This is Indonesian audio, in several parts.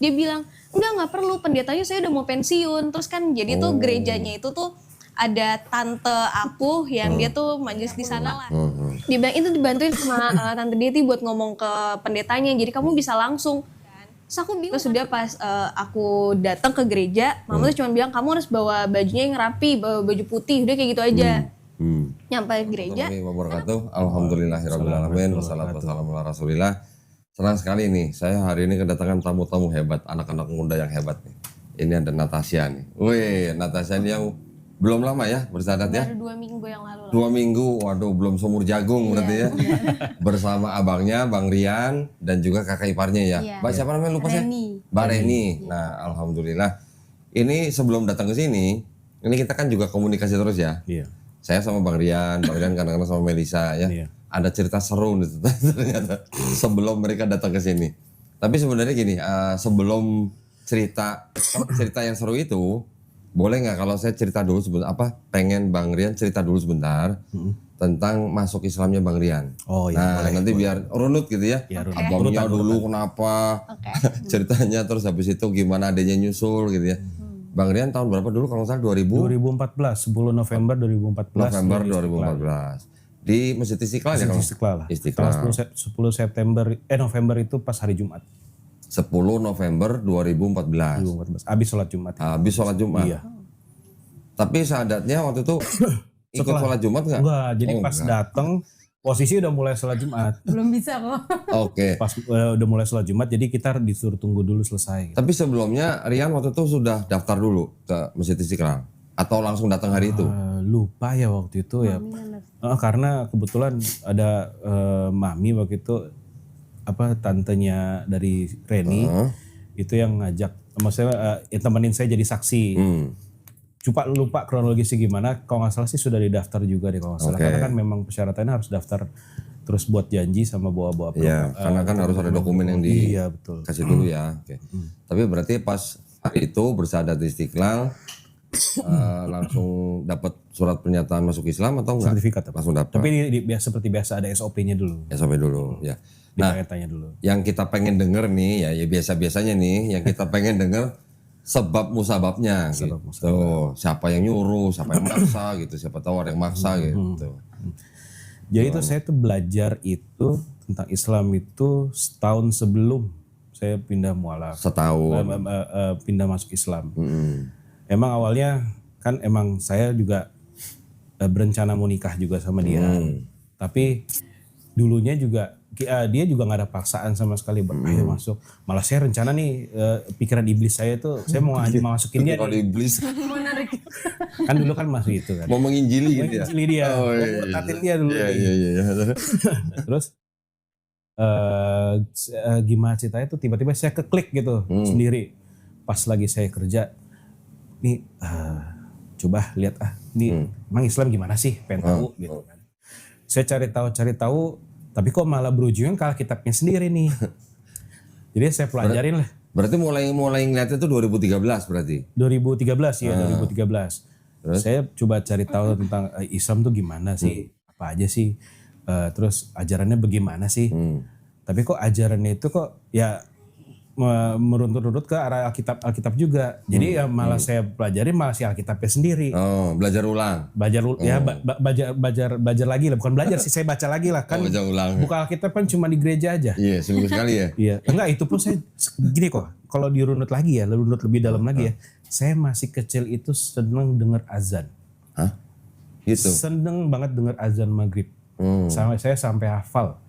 Dia bilang, enggak perlu, pendetanya saya udah mau pensiun. Terus kan jadi tuh gerejanya itu tuh ada tante aku yang dia tuh majelis di sana lah. Dia bilang itu dibantuin sama tante Deti buat ngomong ke pendetanya. Jadi kamu bisa langsung. Terus aku bingung. Terus udah pas aku datang ke gereja, mama tuh cuma bilang kamu harus bawa bajunya yang rapi, bawa baju putih, udah kayak gitu aja. Nyampe gereja. Alhamdulillahirrahmanirrahim. Wassalatu wassalamu ala rasulillah. Senang sekali nih, saya hari ini kedatangan tamu-tamu hebat, anak-anak muda yang hebat nih. Ini ada Natasha nih. Wih, Natasha ini yang belum lama ya bersahadat ya? Baru 2 minggu yang lalu. 2 minggu, waduh belum sumur jagung berarti ya. Bersama abangnya, Bang Rian, dan juga kakak iparnya ya. Mbak siapa namanya lupa saya? Mbak Reni. Nah, alhamdulillah. Ini sebelum datang ke sini, ini kita kan juga komunikasi terus ya. Iya. Saya sama Bang Rian kadang-kadang sama Melisa ya. Iya. Ada cerita seru nih ternyata sebelum mereka datang ke sini. Tapi sebenarnya gini, sebelum cerita yang seru itu, boleh nggak kalau saya cerita dulu sebentar, pengen Bang Rian cerita dulu sebentar tentang masuk Islamnya Bang Rian. Oh iya. Nah, boleh, nanti biar runut gitu ya. Abangnya dulu kenapa, ceritanya terus habis itu gimana adanya nyusul gitu ya. Bang Rian tahun berapa dulu kalau nggak salah 2014, 10 November 2014. November 2014. Di Masjid Istiqlal ya? Istiqlal lah. Istiqlal. Tanggal 10 September, November itu pas hari Jumat. 10 November 2014. 2014. Abis sholat Jumat. Habis sholat Jumat. Iya. Tapi sadatnya waktu itu ikut sholat Jumat nggak? Enggak, jadi pas datang posisi udah mulai sholat Jumat. Belum bisa kok. Oke. Pas udah mulai sholat Jumat, jadi kita disuruh tunggu dulu selesai. Tapi sebelumnya Rian waktu itu sudah daftar dulu ke Masjid Istiqlal? Atau langsung datang hari itu? Lupa ya waktu itu ya. Karena kebetulan ada mami waktu itu, tantenya dari Reni, itu yang ngajak, maksudnya temenin saya jadi saksi. Lupa kronologisnya gimana, kalau nggak salah sih sudah didaftar juga deh kalau nggak salah. Karena kan memang persyaratannya harus daftar terus buat janji sama bawa-bawa Iya, karena kan harus ada dokumen yang dikasih dulu ya. Oke. Tapi berarti pas hari itu bersahadat di Istiqlal, langsung dapat surat pernyataan masuk Islam atau enggak? Sertifikat langsung dapat. Tapi seperti biasa ada SOP-nya dulu. SOP dulu, ya. Nah, tanya dulu. Yang kita pengen denger nih, ya biasa-biasanya nih, yang kita pengen denger sebab musababnya gitu. Siapa yang nyuruh, siapa yang maksa gitu, siapa tahu ada yang maksa gitu. Jadi itu saya tuh belajar itu tentang Islam itu setahun sebelum saya pindah mualaf. Setahun. Pindah masuk Islam. Emang awalnya kan emang saya juga berencana mau nikah juga sama dia. Tapi dulunya juga dia juga nggak ada paksaan sama sekali ayo masuk. Malah saya rencana nih pikiran iblis saya tuh saya mau masukin dia. Pikiran iblis. Kan dulu kan masuk itu kan. Mau menginjili gitu ya. Menginjili dia. Mau berkatin dia dulu. Iya. Terus gimana ceritanya tuh tiba-tiba saya keklik gitu sendiri. Pas lagi saya kerja nih coba lihat nih emang Islam gimana sih, pengen tahu gitu kan. Saya cari tahu tapi kok malah berujungnya ke Alkitabnya sendiri nih. Jadi saya pelajarin lah. Berarti mulai ngeliatnya itu 2013 berarti? 2013 ya, 2013. Terus? Saya coba cari tahu tentang Islam tuh gimana sih, apa aja sih, terus ajarannya bagaimana sih. Tapi kok ajarannya itu kok ya meruntut-runtut ke arah Alkitab juga. Jadi ya malah saya pelajari malah si Alkitabnya sendiri. Oh, belajar ulang. Belajar lagi lah, bukan belajar sih, saya baca lagi lah kan. Baca ulang. Buka Alkitab kan cuma di gereja aja. Iya, seminggu sekali ya. Iya. Enggak, itu pun saya gini kok. Kalau dirunut lagi ya, runut lebih dalam lagi ya. Saya masih kecil itu seneng denger azan. Hah? Gitu. Seneng banget denger azan maghrib. Saya sampai hafal.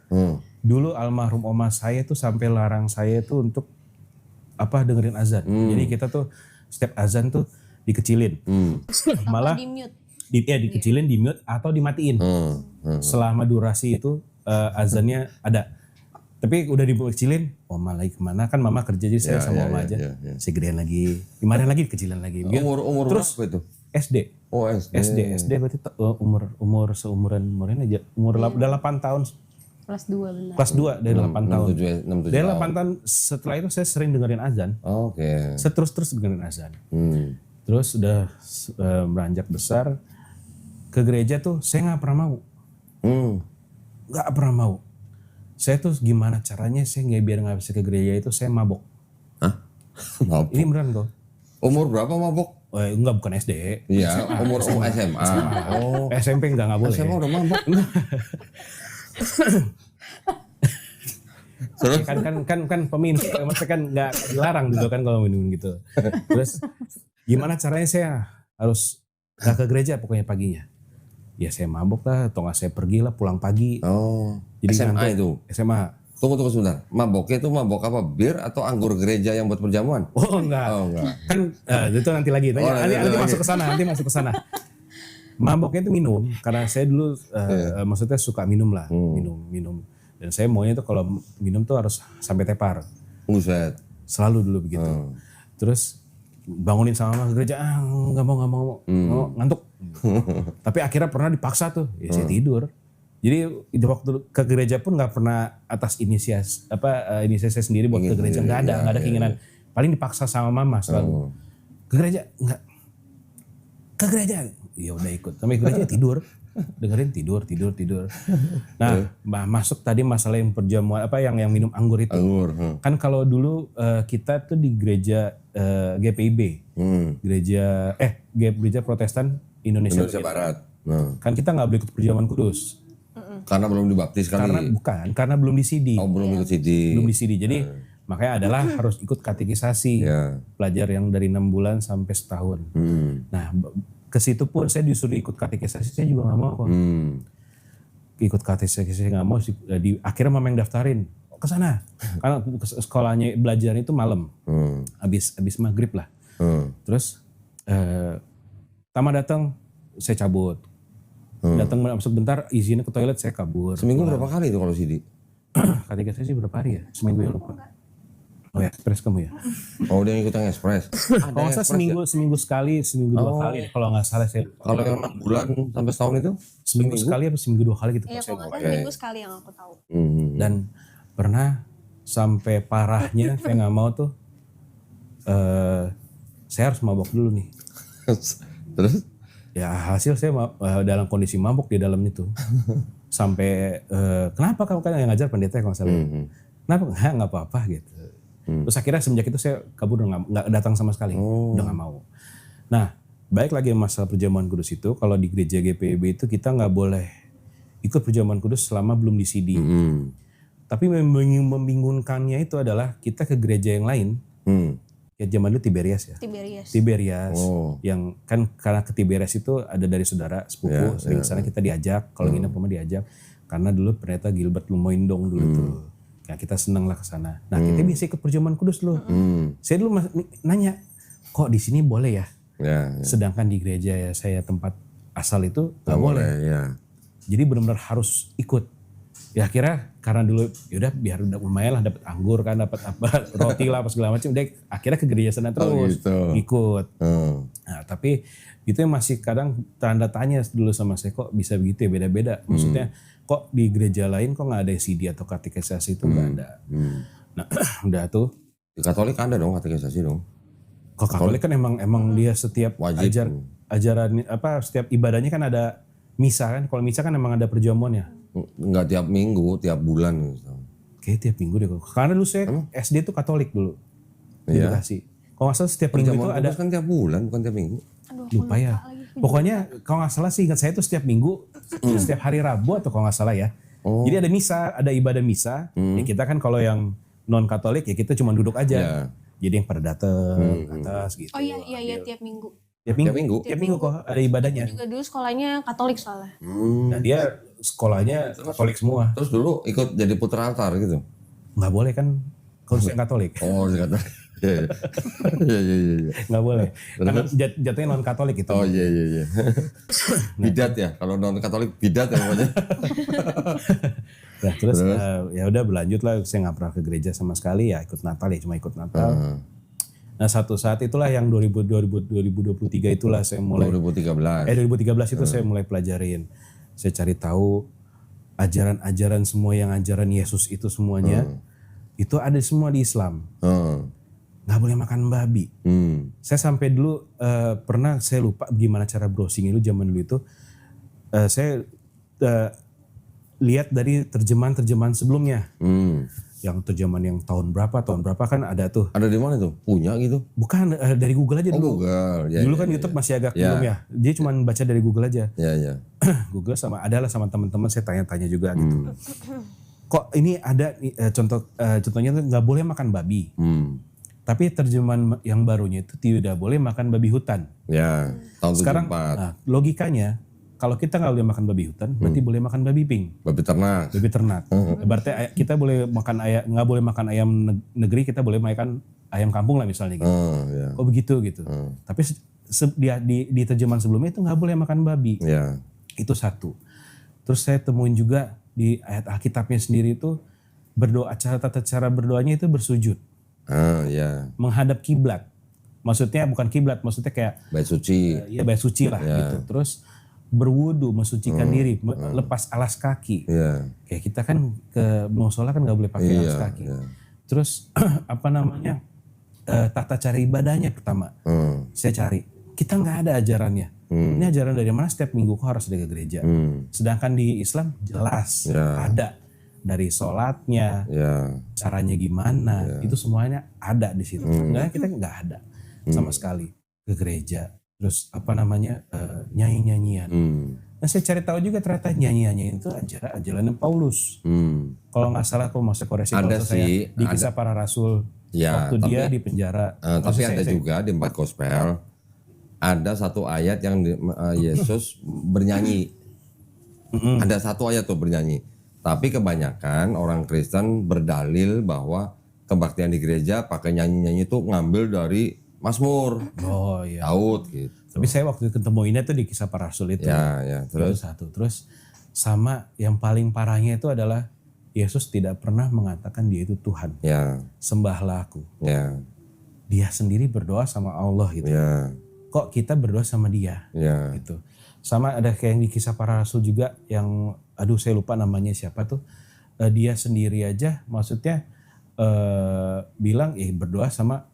Dulu almarhum oma saya tuh sampai larang saya tuh untuk dengerin azan. Jadi kita tuh setiap azan tuh dikecilin. Malah di mute. Dikecilin, di mute atau dimatiin. Selama durasi itu azannya ada. Tapi udah dikecilin, oma lagi kemana? Kan mama kerja jadi saya sama oma aja. Saya gedein lagi, kemarin lagi dikecilin lagi. Umur terus berapa itu? SD. Oh SD berarti umur seumuran aja. Umur udah 8 tahun. Kelas 2 benar. Kelas 2 dari 8 tahun. 6, 7 dari 8 tahun setelah itu saya sering dengerin azan. Oke. Saya terus dengerin azan. Terus udah beranjak besar ke gereja tuh saya nggak pernah mau. Nggak pernah mau. Saya tuh gimana caranya saya biar nggak bisa ke gereja itu saya mabok. Hah? Mabuk. Ini beneran kok. Umur berapa mabuk? Enggak, bukan SD. Iya, umur SMA. Oh, SMP nggak boleh. SMA udah mabuk. Terus kan peminum, maksudnya kan nggak dilarang gitu kan kalau minum gitu. Terus gimana caranya saya harus nggak ke gereja pokoknya paginya? Ya saya mabuk lah, atau nggak saya pergi lah pulang pagi. oh, Jadi SMA ngantuk. itu. SMA. Tunggu sebentar. Maboknya itu mabok apa? Bir atau anggur gereja yang buat perjamuan? Oh enggak. Oh, enggak. Kan itu nanti lagi. Nanti masuk ke sana, masuk ke sana. Maboknya itu minum karena saya dulu maksudnya suka minum lah, minum. Dan saya maunya itu kalau minum tuh harus sampai tepar. Buset. Selalu dulu begitu. Terus bangunin sama mama ke gereja, nggak mau, ngantuk. Tapi akhirnya pernah dipaksa tuh, ya saya tidur. Jadi itu waktu ke gereja pun nggak pernah atas inisiasi saya sendiri buat ke gereja, nggak ada keinginan. Paling dipaksa sama mama selalu. Ke gereja nggak, ke gereja, ya udah ikut. Sampai gereja tidur, dengerin tidur. Nah, masuk tadi masalah yang perjamuan yang minum anggur itu. Kan kalau dulu kita tuh di gereja GPIB, gereja Protestan Indonesia Barat. Kan kita nggak boleh ikut perjamuan kudus. Karena belum dibaptis kali. Karena belum disidi. Oh, belum ikut CD. Belum disidi. Jadi makanya adalah harus ikut katekisasi. Belajar yang dari 6 bulan sampai setahun. Nah, ke situ pun saya disuruh ikut katekisasi, saya juga nggak mau kok. Ikut katekisasi nggak mau. Akhirnya mama yang daftarin ke sana. Karena sekolahnya belajar itu malam. Habis maghrib lah. Terus Tama datang, saya cabut. Datang masuk bentar, izinnya ke toilet, saya kabur. Seminggu berapa kali itu kalau CD? Katekisasi berapa hari ya? Seminggu ya lupa. Oh ya, stres kamu ya? Oh, dia ngikut yang ekspres. Kalau nggak salah seminggu sekali, seminggu 2 kali. Kalau nggak salah saya. Kalau yang 6 bulan sampai setahun itu? Seminggu sekali atau seminggu 2 kali gitu. Iya, kalau nggak salah seminggu sekali yang aku tahu. Dan pernah sampai parahnya saya nggak mau tuh. Saya harus mabok dulu nih. Terus? Ya hasil saya dalam kondisi mabuk di dalam itu. Sampai kenapa kamu kan yang ngajar pendeta kalau nggak salah. Kenapa? Nggak apa-apa gitu. Terus akhirnya semenjak itu saya kabur, nggak datang sama sekali. Udah nggak mau. Nah, baik lagi masalah perjamuan kudus itu. Kalau di gereja GPIB itu kita nggak boleh ikut perjamuan kudus selama belum disidi. Tapi membingungkannya itu adalah kita ke gereja yang lain. Ya zaman dulu Tiberias ya. Tiberias. Yang kan karena ke Tiberias itu ada dari saudara sepupu. Sering sana kita diajak. Kalau nginep rumah diajak. Karena dulu pendeta Gilbert Lumoindong dulu tuh. Ya kita seneng lah ke sana. Nah kita bisa ikut perjamuan kudus loh. Saya dulu nanya, kok di sini boleh ya? Sedangkan di gereja ya saya tempat asal itu nggak boleh. Jadi benar-benar harus ikut. Ya akhirnya karena dulu yaudah biar udah lumayan lah dapat anggur kan, dapat apa roti lah apa segala macam. Udah akhirnya ke gereja sana terus ikut. Nah tapi itu yang masih kadang tanda tanya dulu sama saya, kok bisa begitu ya, beda-beda. Maksudnya kok di gereja lain kok nggak ada CD atau katekisasi itu nggak ada. Nah udah tuh. Di Katolik ada dong katekisasi dong. Kok Katolik kan emang dia setiap ajaran setiap ibadahnya kan ada misa kan. Kalau misa kan emang ada perjamuannya. Enggak tiap minggu, tiap bulan gitu. Kayak tiap minggu deh. Karena dulu saya SD tuh Katolik dulu. Edukasi. Kalau nggak salah setiap minggu itu ada. Kan tiap bulan, bukan tiap minggu. Lupa ya. Pokoknya kalau nggak salah sih ingat saya tuh setiap minggu, setiap hari Rabu atau kalau nggak salah ya. Jadi ada misa, ada ibadah misa. Ya kita kan kalau yang non Katolik ya kita cuma duduk aja. Jadi yang pada datang ke atas gitu. Oh iya tiap minggu. Tiap minggu kok ada ibadahnya. Juga dulu sekolahnya Katolik soalnya. Nah dia sekolahnya Katolik semua. Terus dulu ikut jadi putra altar gitu? Nggak boleh kan kalau saya Katolik. Oh saya Katolik. Iya. Nggak boleh. Karena jatuhnya non Katolik gitu. Oh iya. Bidat ya, kalau non Katolik bidat ya namanya. Nah terus ya udah berlanjut lah, saya nggak pernah ke gereja sama sekali ya, ikut Natal ya cuma ikut Natal. Nah satu saat itulah yang 2023 itulah saya mulai 2013 itu saya mulai pelajarin, saya cari tahu ajaran-ajaran semua yang ajaran Yesus itu semuanya itu ada semua di Islam. Nggak boleh makan babi. Saya sampai dulu pernah saya lupa gimana cara browsing itu zaman dulu itu saya lihat dari terjemahan sebelumnya. yang terjemahan yang tahun berapa kan ada tuh. Ada di mana tuh? Punya gitu? Bukan dari Google aja Oh dulu. Google. Ya, Dulu ya, kan ya, YouTube ya. masih agak Ya. belum ya. Dia cuma baca dari Google aja. Ya, ya. Google adalah sama teman-teman saya tanya-tanya juga gitu. Kok ini ada contohnya tuh nggak boleh makan babi. Tapi terjemahan yang barunya itu tidak boleh makan babi hutan. Ya, tahun Sekarang 74. nah, logikanya kalau kita nggak boleh makan babi hutan, berarti boleh makan babi pink, Babi ternak. babi ternak. Berarti kita boleh makan ayam, nggak boleh makan ayam negeri, kita boleh makan ayam kampung lah misalnya gitu. Ya. Oh begitu gitu. Tapi di terjemahan sebelumnya itu nggak boleh makan babi. Ya. Itu satu. Terus saya temuin juga di ayat Alkitabnya sendiri itu berdoa, tata cara berdoanya itu bersujud, Ya. menghadap kiblat. Maksudnya bukan kiblat, maksudnya kayak Bait suci. ya bait suci lah gitu. Terus berwudu, mensucikan diri, lepas alas kaki. Ya. Kayak kita kan ke musola kan nggak boleh pakai alas kaki. Iya. Terus apa namanya tata cara ibadahnya pertama. Saya cari, kita nggak ada ajarannya. Ini ajaran dari mana? Setiap minggu kok harus ada ke gereja. Sedangkan di Islam jelas ada dari sholatnya, caranya gimana, itu semuanya ada di situ. Enggak, kita nggak ada sama sekali ke gereja. Terus apa namanya nyanyi-nyanyian. Nah saya cari tahu juga ternyata nyanyi-nyanyian itu ajaran Paulus. Kalau nggak salah, kalau masih koreksi Ada kalau saya sih, di Kisah Para Rasul Ya, waktu dia di penjara. tapi ada juga di 4 Gospel ada satu ayat yang Yesus bernyanyi. Ada satu ayat tuh bernyanyi. Tapi kebanyakan orang Kristen berdalil bahwa kebaktian di gereja pakai nyanyi-nyanyi itu ngambil dari Mazmur, Oh iya. Daud gitu. Tapi saya waktu ketemuinnya tuh di Kisah Para Rasul itu. Ya, terus Itu satu. Terus sama yang paling parahnya itu adalah Yesus tidak pernah mengatakan dia itu Tuhan. ya, Sembahlah aku. ya, Dia sendiri berdoa sama Allah gitu. ya, Kok kita berdoa sama dia ya, gitu. Sama ada kayak yang di Kisah Para Rasul juga yang aduh saya lupa namanya siapa tuh. Dia sendiri aja maksudnya bilang berdoa sama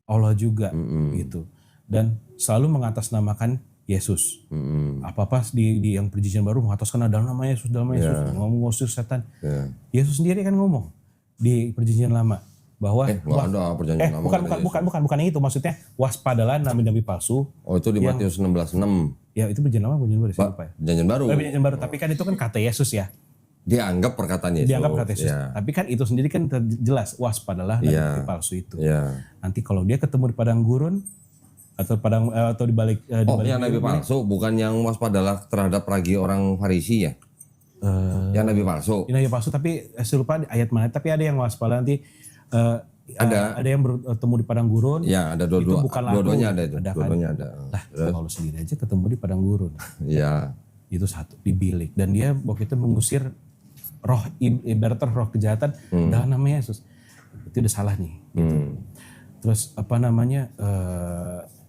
Allah juga gitu. Dan selalu mengatasnamakan Yesus. Apa-apa di yang perjanjian baru mengataskan dalam nama Yesus, dalam nama Yesus, ngomong ngusir setan. Yesus sendiri kan ngomong di perjanjian lama bahwa nggak ada perjanjian lama. bukan yang itu, maksudnya waspadalah nabi-nabi palsu. Oh itu di Matius 16:6. Ya itu perjanjian lama, perjanjian baru, saya lupa ya. Perjanjian baru. Perjanjian baru, tapi kan itu kan kata Yesus ya. Dianggap perkataan Yesus. Dianggap kata Yesus. Ya. Tapi kan itu sendiri kan jelas waspadalah nabi palsu itu. Ya. Nanti kalau dia ketemu di padang gurun atau di balik Yang nabi palsu bukan yang waspadalah terhadap ragi orang Farisi ya? Yang nabi palsu. Nabi palsu, tapi saya lupa di ayat mana, tapi ada yang waspada nanti ada yang bertemu di padang gurun. Ya, ada Itu bukan lagu. dua-duanya ada itu. Ada kan? Dua-duanya ada. Lah, kalau sendiri aja ketemu di padang gurun. Ya. Itu satu, di bilik. Dan dia waktu itu mengusir roh, ibaratnya roh kejahatan dalam nama Yesus. Itu udah salah nih. Gitu. Terus apa namanya,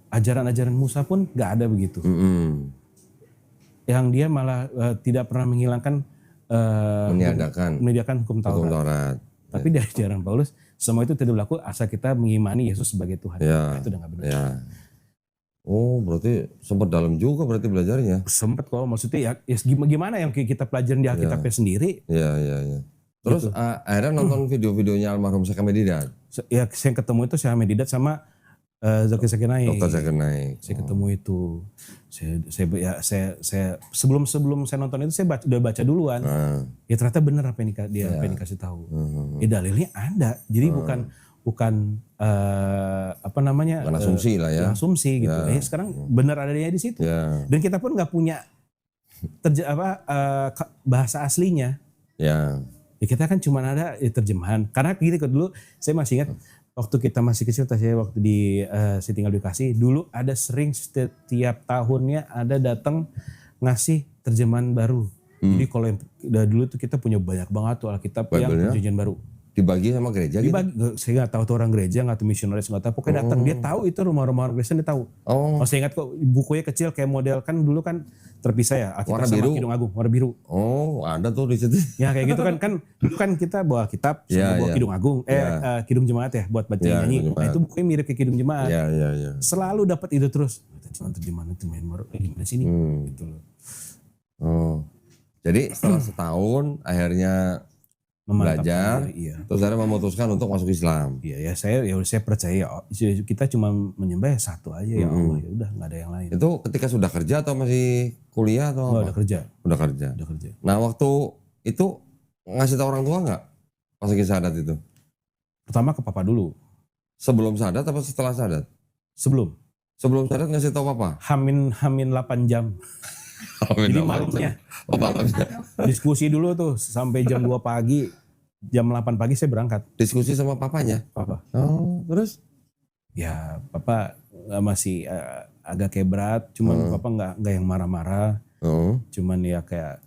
ajaran-ajaran Musa pun gak ada begitu. Yang dia malah tidak pernah menghilangkan meniadakan hukum Taurat. Tapi dari ajaran Paulus, semua itu tidak berlaku asal kita mengimani Yesus sebagai Tuhan. Ya. Itu udah gak benar. Ya. Oh berarti sempat dalam juga berarti belajarnya. Sempat kok, maksudnya ya gimana yang kita pelajarin di Alkitabnya sendiri. Iya. Terus akhirnya nonton video-videonya almarhum Syekh Ahmed Didat. Ya saya ketemu itu Syekh Ahmed Didat sama Zaki Zakir Naik. Dr. Zakir Naik. Saya ketemu itu. Saya sebelum saya nonton itu saya udah baca duluan. Ya ternyata benar apa yang dia dikasih tahu. Ya dalilnya ada. Jadi bukan apa namanya? Bukan asumsi lah ya. Asumsi gitu. Sekarang benar adanya di situ. Dan kita pun nggak punya bahasa aslinya. Ya. Ya kita kan cuma ada terjemahan. Karena gini dulu saya masih ingat waktu kita masih kecil, saya waktu saya tinggal di Bekasi, dulu ada sering setiap tahunnya ada datang ngasih terjemahan baru. Jadi kalau yang dulu tuh kita punya banyak banget tuh Alkitab yang perjanjian baru. Dibagi sama gereja dibagi, gitu? Saya nggak tahu tuh orang gereja, nggak tahu misionaris, nggak tahu. Pokoknya datang, dia tahu itu rumah-rumah orang Kristen, dia tahu. Masih ingat kok bukunya kecil kayak model, kan dulu kan terpisah ya, Alkitab sama Kidung Agung, warna biru. Oh ada tuh di situ. Ya kayak gitu kan dulu kan kita bawa kitab sama bawa Kidung Agung, Kidung Jemaat ya buat baca nyanyi. Nah, itu bukunya mirip kayak Kidung Jemaat. Selalu dapat itu terus. Terjemahan itu main baru gimana sih ini? Gitu loh. Jadi setelah setahun akhirnya Memantapkan belajar, diri, iya. terus akhirnya memutuskan untuk masuk Islam. Iya ya saya percaya kita cuma menyembah ya satu aja ya Allah, ya udah nggak ada yang lain. Itu ketika sudah kerja atau masih kuliah atau Nggak apa? ada kerja, Udah kerja. udah kerja. Nah waktu itu ngasih tahu orang tua nggak pas lagi syahadat itu? Pertama ke papa dulu, Sebelum syahadat apa setelah syahadat? sebelum Sebelum syahadat ngasih tahu papa? Hamin 8 jam. Jadi malamnya Oh, malamnya. diskusi dulu tuh sampai jam 2 pagi, jam 8 pagi saya berangkat. Diskusi sama papanya? Papa, Oh, terus? ya papa masih agak kayak berat, cuman papa nggak yang marah-marah, Oh, cuman ya kayak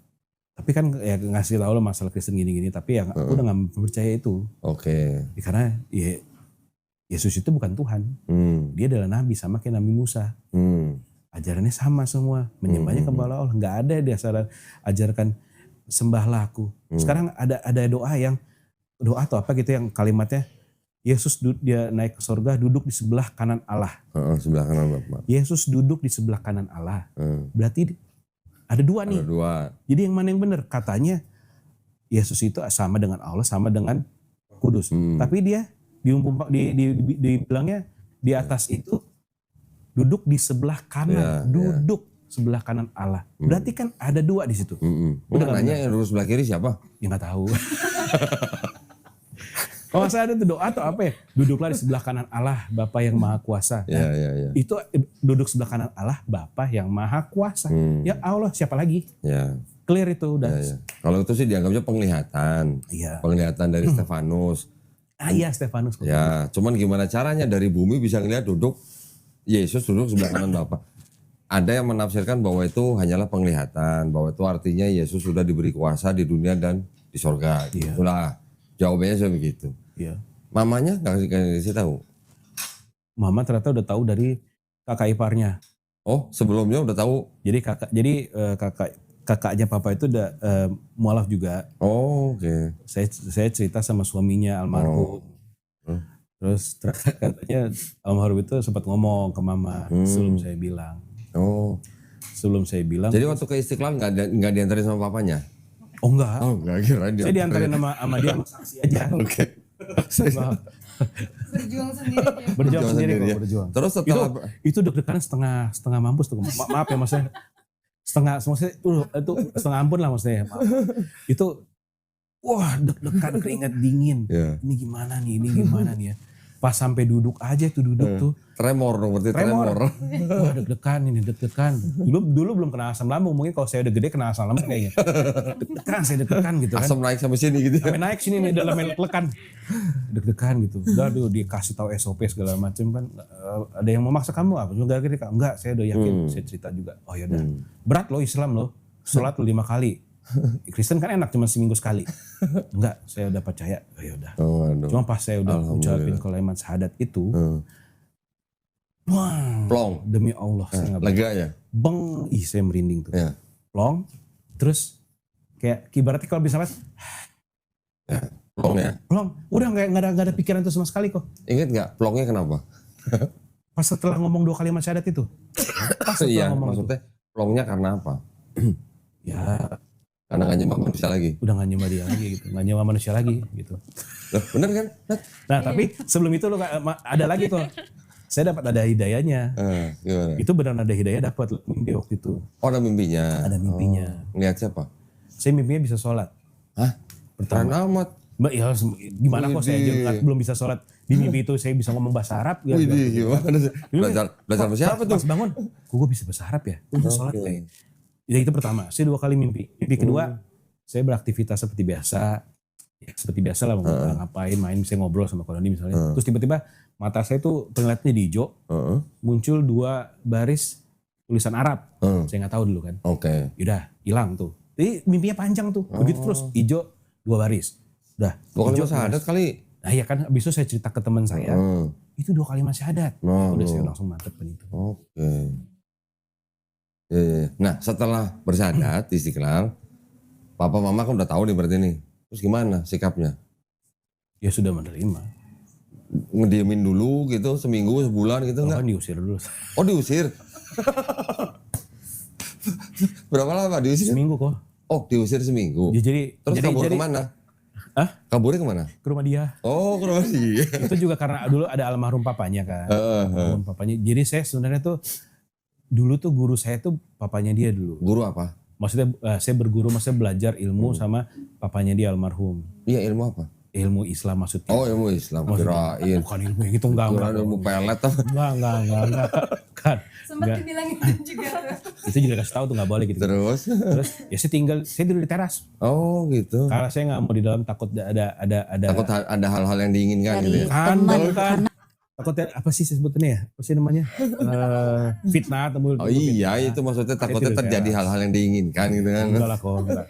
tapi kan ya ngasih tahu lo masalah Kristen gini-gini, tapi ya aku udah nggak percaya itu. oke. Ya, karena ya, Yesus itu bukan Tuhan, dia adalah Nabi sama kayak Nabi Musa. Ajarannya sama semua, menyembahnya kepada Allah. Nggak ada di ajarkan sembahlah aku. Sekarang ada doa atau apa gitu yang kalimatnya Yesus dia naik ke surga duduk di sebelah kanan Allah. Sebelah kanan Bapak. Yesus duduk di sebelah kanan Allah. Berarti ada dua nih. Ada dua. Jadi yang mana yang benar? Katanya Yesus itu sama dengan Allah, sama dengan Kudus. Tapi dia dibilangnya di atas itu duduk di sebelah kanan, duduk sebelah kanan Allah. Berarti kan ada dua di situ. Udah nanya yang lurus sebelah kiri siapa? Ya nggak tahu. Kalau saya ada tuh doa atau apa ya? Duduklah di sebelah kanan Allah, Bapa yang Maha Kuasa. Ya. Itu duduk sebelah kanan Allah, Bapa yang Maha Kuasa. Ya Allah, siapa lagi? Ya. Clear itu udah. Ya. Kalau itu sih dianggapnya penglihatan. Iya. Penglihatan dari Stefanus. Iya, Stefanus. Ya, cuman gimana caranya dari bumi bisa ngeliat Yesus duduk sebelah kanan Bapa. Ada yang menafsirkan bahwa itu hanyalah penglihatan, bahwa itu artinya Yesus sudah diberi kuasa di dunia dan di sorga. Iya. Itulah jawabannya saya begitu. Iya. Mamanya nggak kasih tahu. Mama ternyata udah tahu dari kakak iparnya. Oh, sebelumnya udah tahu. Jadi kakaknya papa itu udah mualaf juga. Oh, oke. Saya cerita sama suaminya almarhum. Terus katanya almarhum itu sempat ngomong ke mama sebelum saya bilang. Oh. Sebelum saya bilang. Jadi waktu ke Istiqlal nggak diantarin sama papanya? Oh enggak. Oh, enggak kira Saya diantarin sama dia sama saksi aja. Oke. Berjuang sendiri ya. Berjuang sendiri ya. kok, berjuang. Terus setelah Itu deg-degan setengah mampus tuh. Maaf ya maksudnya. Maksudnya itu setengah ampun lah maksudnya. Maaf. Itu wah deg-degan keringat dingin. Ya. Ini gimana nih ya. Pas sampai duduk aja tuh tuh. Tremor dong, berarti tremor. Wah deg-degan. Dulu belum kena asam lambung, mungkin kalau saya udah gede kena asam lambung kayaknya. Deg-degan gitu kan. Asam naik sampai sini gitu. Sampai naik sini nih dalam lekan. Deg-degan gitu. Udah dikasih tahu SOP segala macam kan. Ada yang memaksa kamu apa? Juga gede Kak. Enggak, saya udah yakin. Saya cerita juga. Oh ya udah. Berat loh Islam loh. Sholat 5 kali. Kristen kan enak cuma seminggu sekali. Enggak, saya udah percaya. Oh ya udah. Cuma pas saya udah ucapin kalimat syahadat itu, wah, Plong. demi Allah saya nggak Lega ya? beng, saya merinding tuh. Ya. Plong, terus kayak ibaratnya kalau bisa mas, Plong ya? plong, udah nggak ada pikiran itu sama sekali kok. Ingat nggak plongnya kenapa? Pas setelah ngomong 2 kalimat syahadat itu, pas setelah Iya, ngomong itu, maksudnya plongnya karena apa? ya Karena nggak nyembah manusia lagi. udah nggak nyembah dia lagi gitu, nggak nyembah manusia lagi gitu. Loh, bener kan? Nah tapi sebelum itu lo ada lagi tuh, saya dapat ada hidayahnya. Gimana? Itu benar ada hidayah dapat mimpi waktu itu. Oh, ada mimpinya. Ada mimpinya. Ngeliat siapa? Saya mimpinya bisa sholat. Hah? Keren amat. Mbak ya gimana kok saya aja belum bisa sholat. Di mimpi itu saya bisa ngomong bahasa Arab. Ya, Widih, gimana sih? Belajar sama siapa tuh? Pas bangun, kok gue bisa bahasa Arab ya? Udah sholat kayak. Ya itu pertama, saya 2 kali mimpi. Mimpi kedua, saya beraktivitas seperti biasa. Ya, seperti biasa lah, ngapain, main, saya ngobrol sama Koloni misalnya. Terus tiba-tiba mata saya tuh penglihatannya di hijau, muncul 2 baris tulisan Arab. Saya nggak tahu dulu kan. Oke. Yaudah, hilang tuh. Jadi mimpinya panjang tuh, begitu terus hijau 2 baris. Udah. 2 kali hijau, syahadat kali. Nah ya kan, abis itu saya cerita ke teman saya, itu 2 kalimat syahadat. Udah saya langsung mantepin itu. Oke. Nah setelah bersyahadat di Istiqlal, papa mama kan udah tahu nih berarti nih. Terus gimana sikapnya? Ya sudah menerima. Ngediemin dulu gitu, seminggu, sebulan gitu Kan enggak? diusir dulu. Oh diusir? Berapa lama diusir? Seminggu kok. Oh diusir seminggu. Ya, Terus kabur kemana? Kaburnya kemana? Ke rumah dia. Oh, ke rumah dia. Itu juga karena dulu ada almarhum papanya kan. Almarhum papanya. Jadi saya sebenarnya tuh dulu tuh guru saya tuh papanya dia dulu. Guru apa? Maksudnya saya berguru, maksudnya belajar ilmu sama papanya dia almarhum. Iya, ilmu apa? Ilmu Islam maksudnya. Oh, ilmu Islam. Kirain. Bukan ilmu yang itu enggak. Ilmu pelet apa? Enggak. Kan. Sempat dibilangin juga. Itu juga kasih tahu tuh nggak boleh gitu. Terus? Terus ya saya tidur di teras. Oh, gitu. Karena saya nggak mau di dalam, takut ada Takut ada hal-hal yang diinginkan gitu ya. kan. Takutnya apa sih sebutannya ya? Apa sih namanya? Fitnah atau Oh iya, itu maksudnya takutnya tidur terjadi teras. hal-hal yang diinginkan gitu kan. Enggak lah kok, enggak.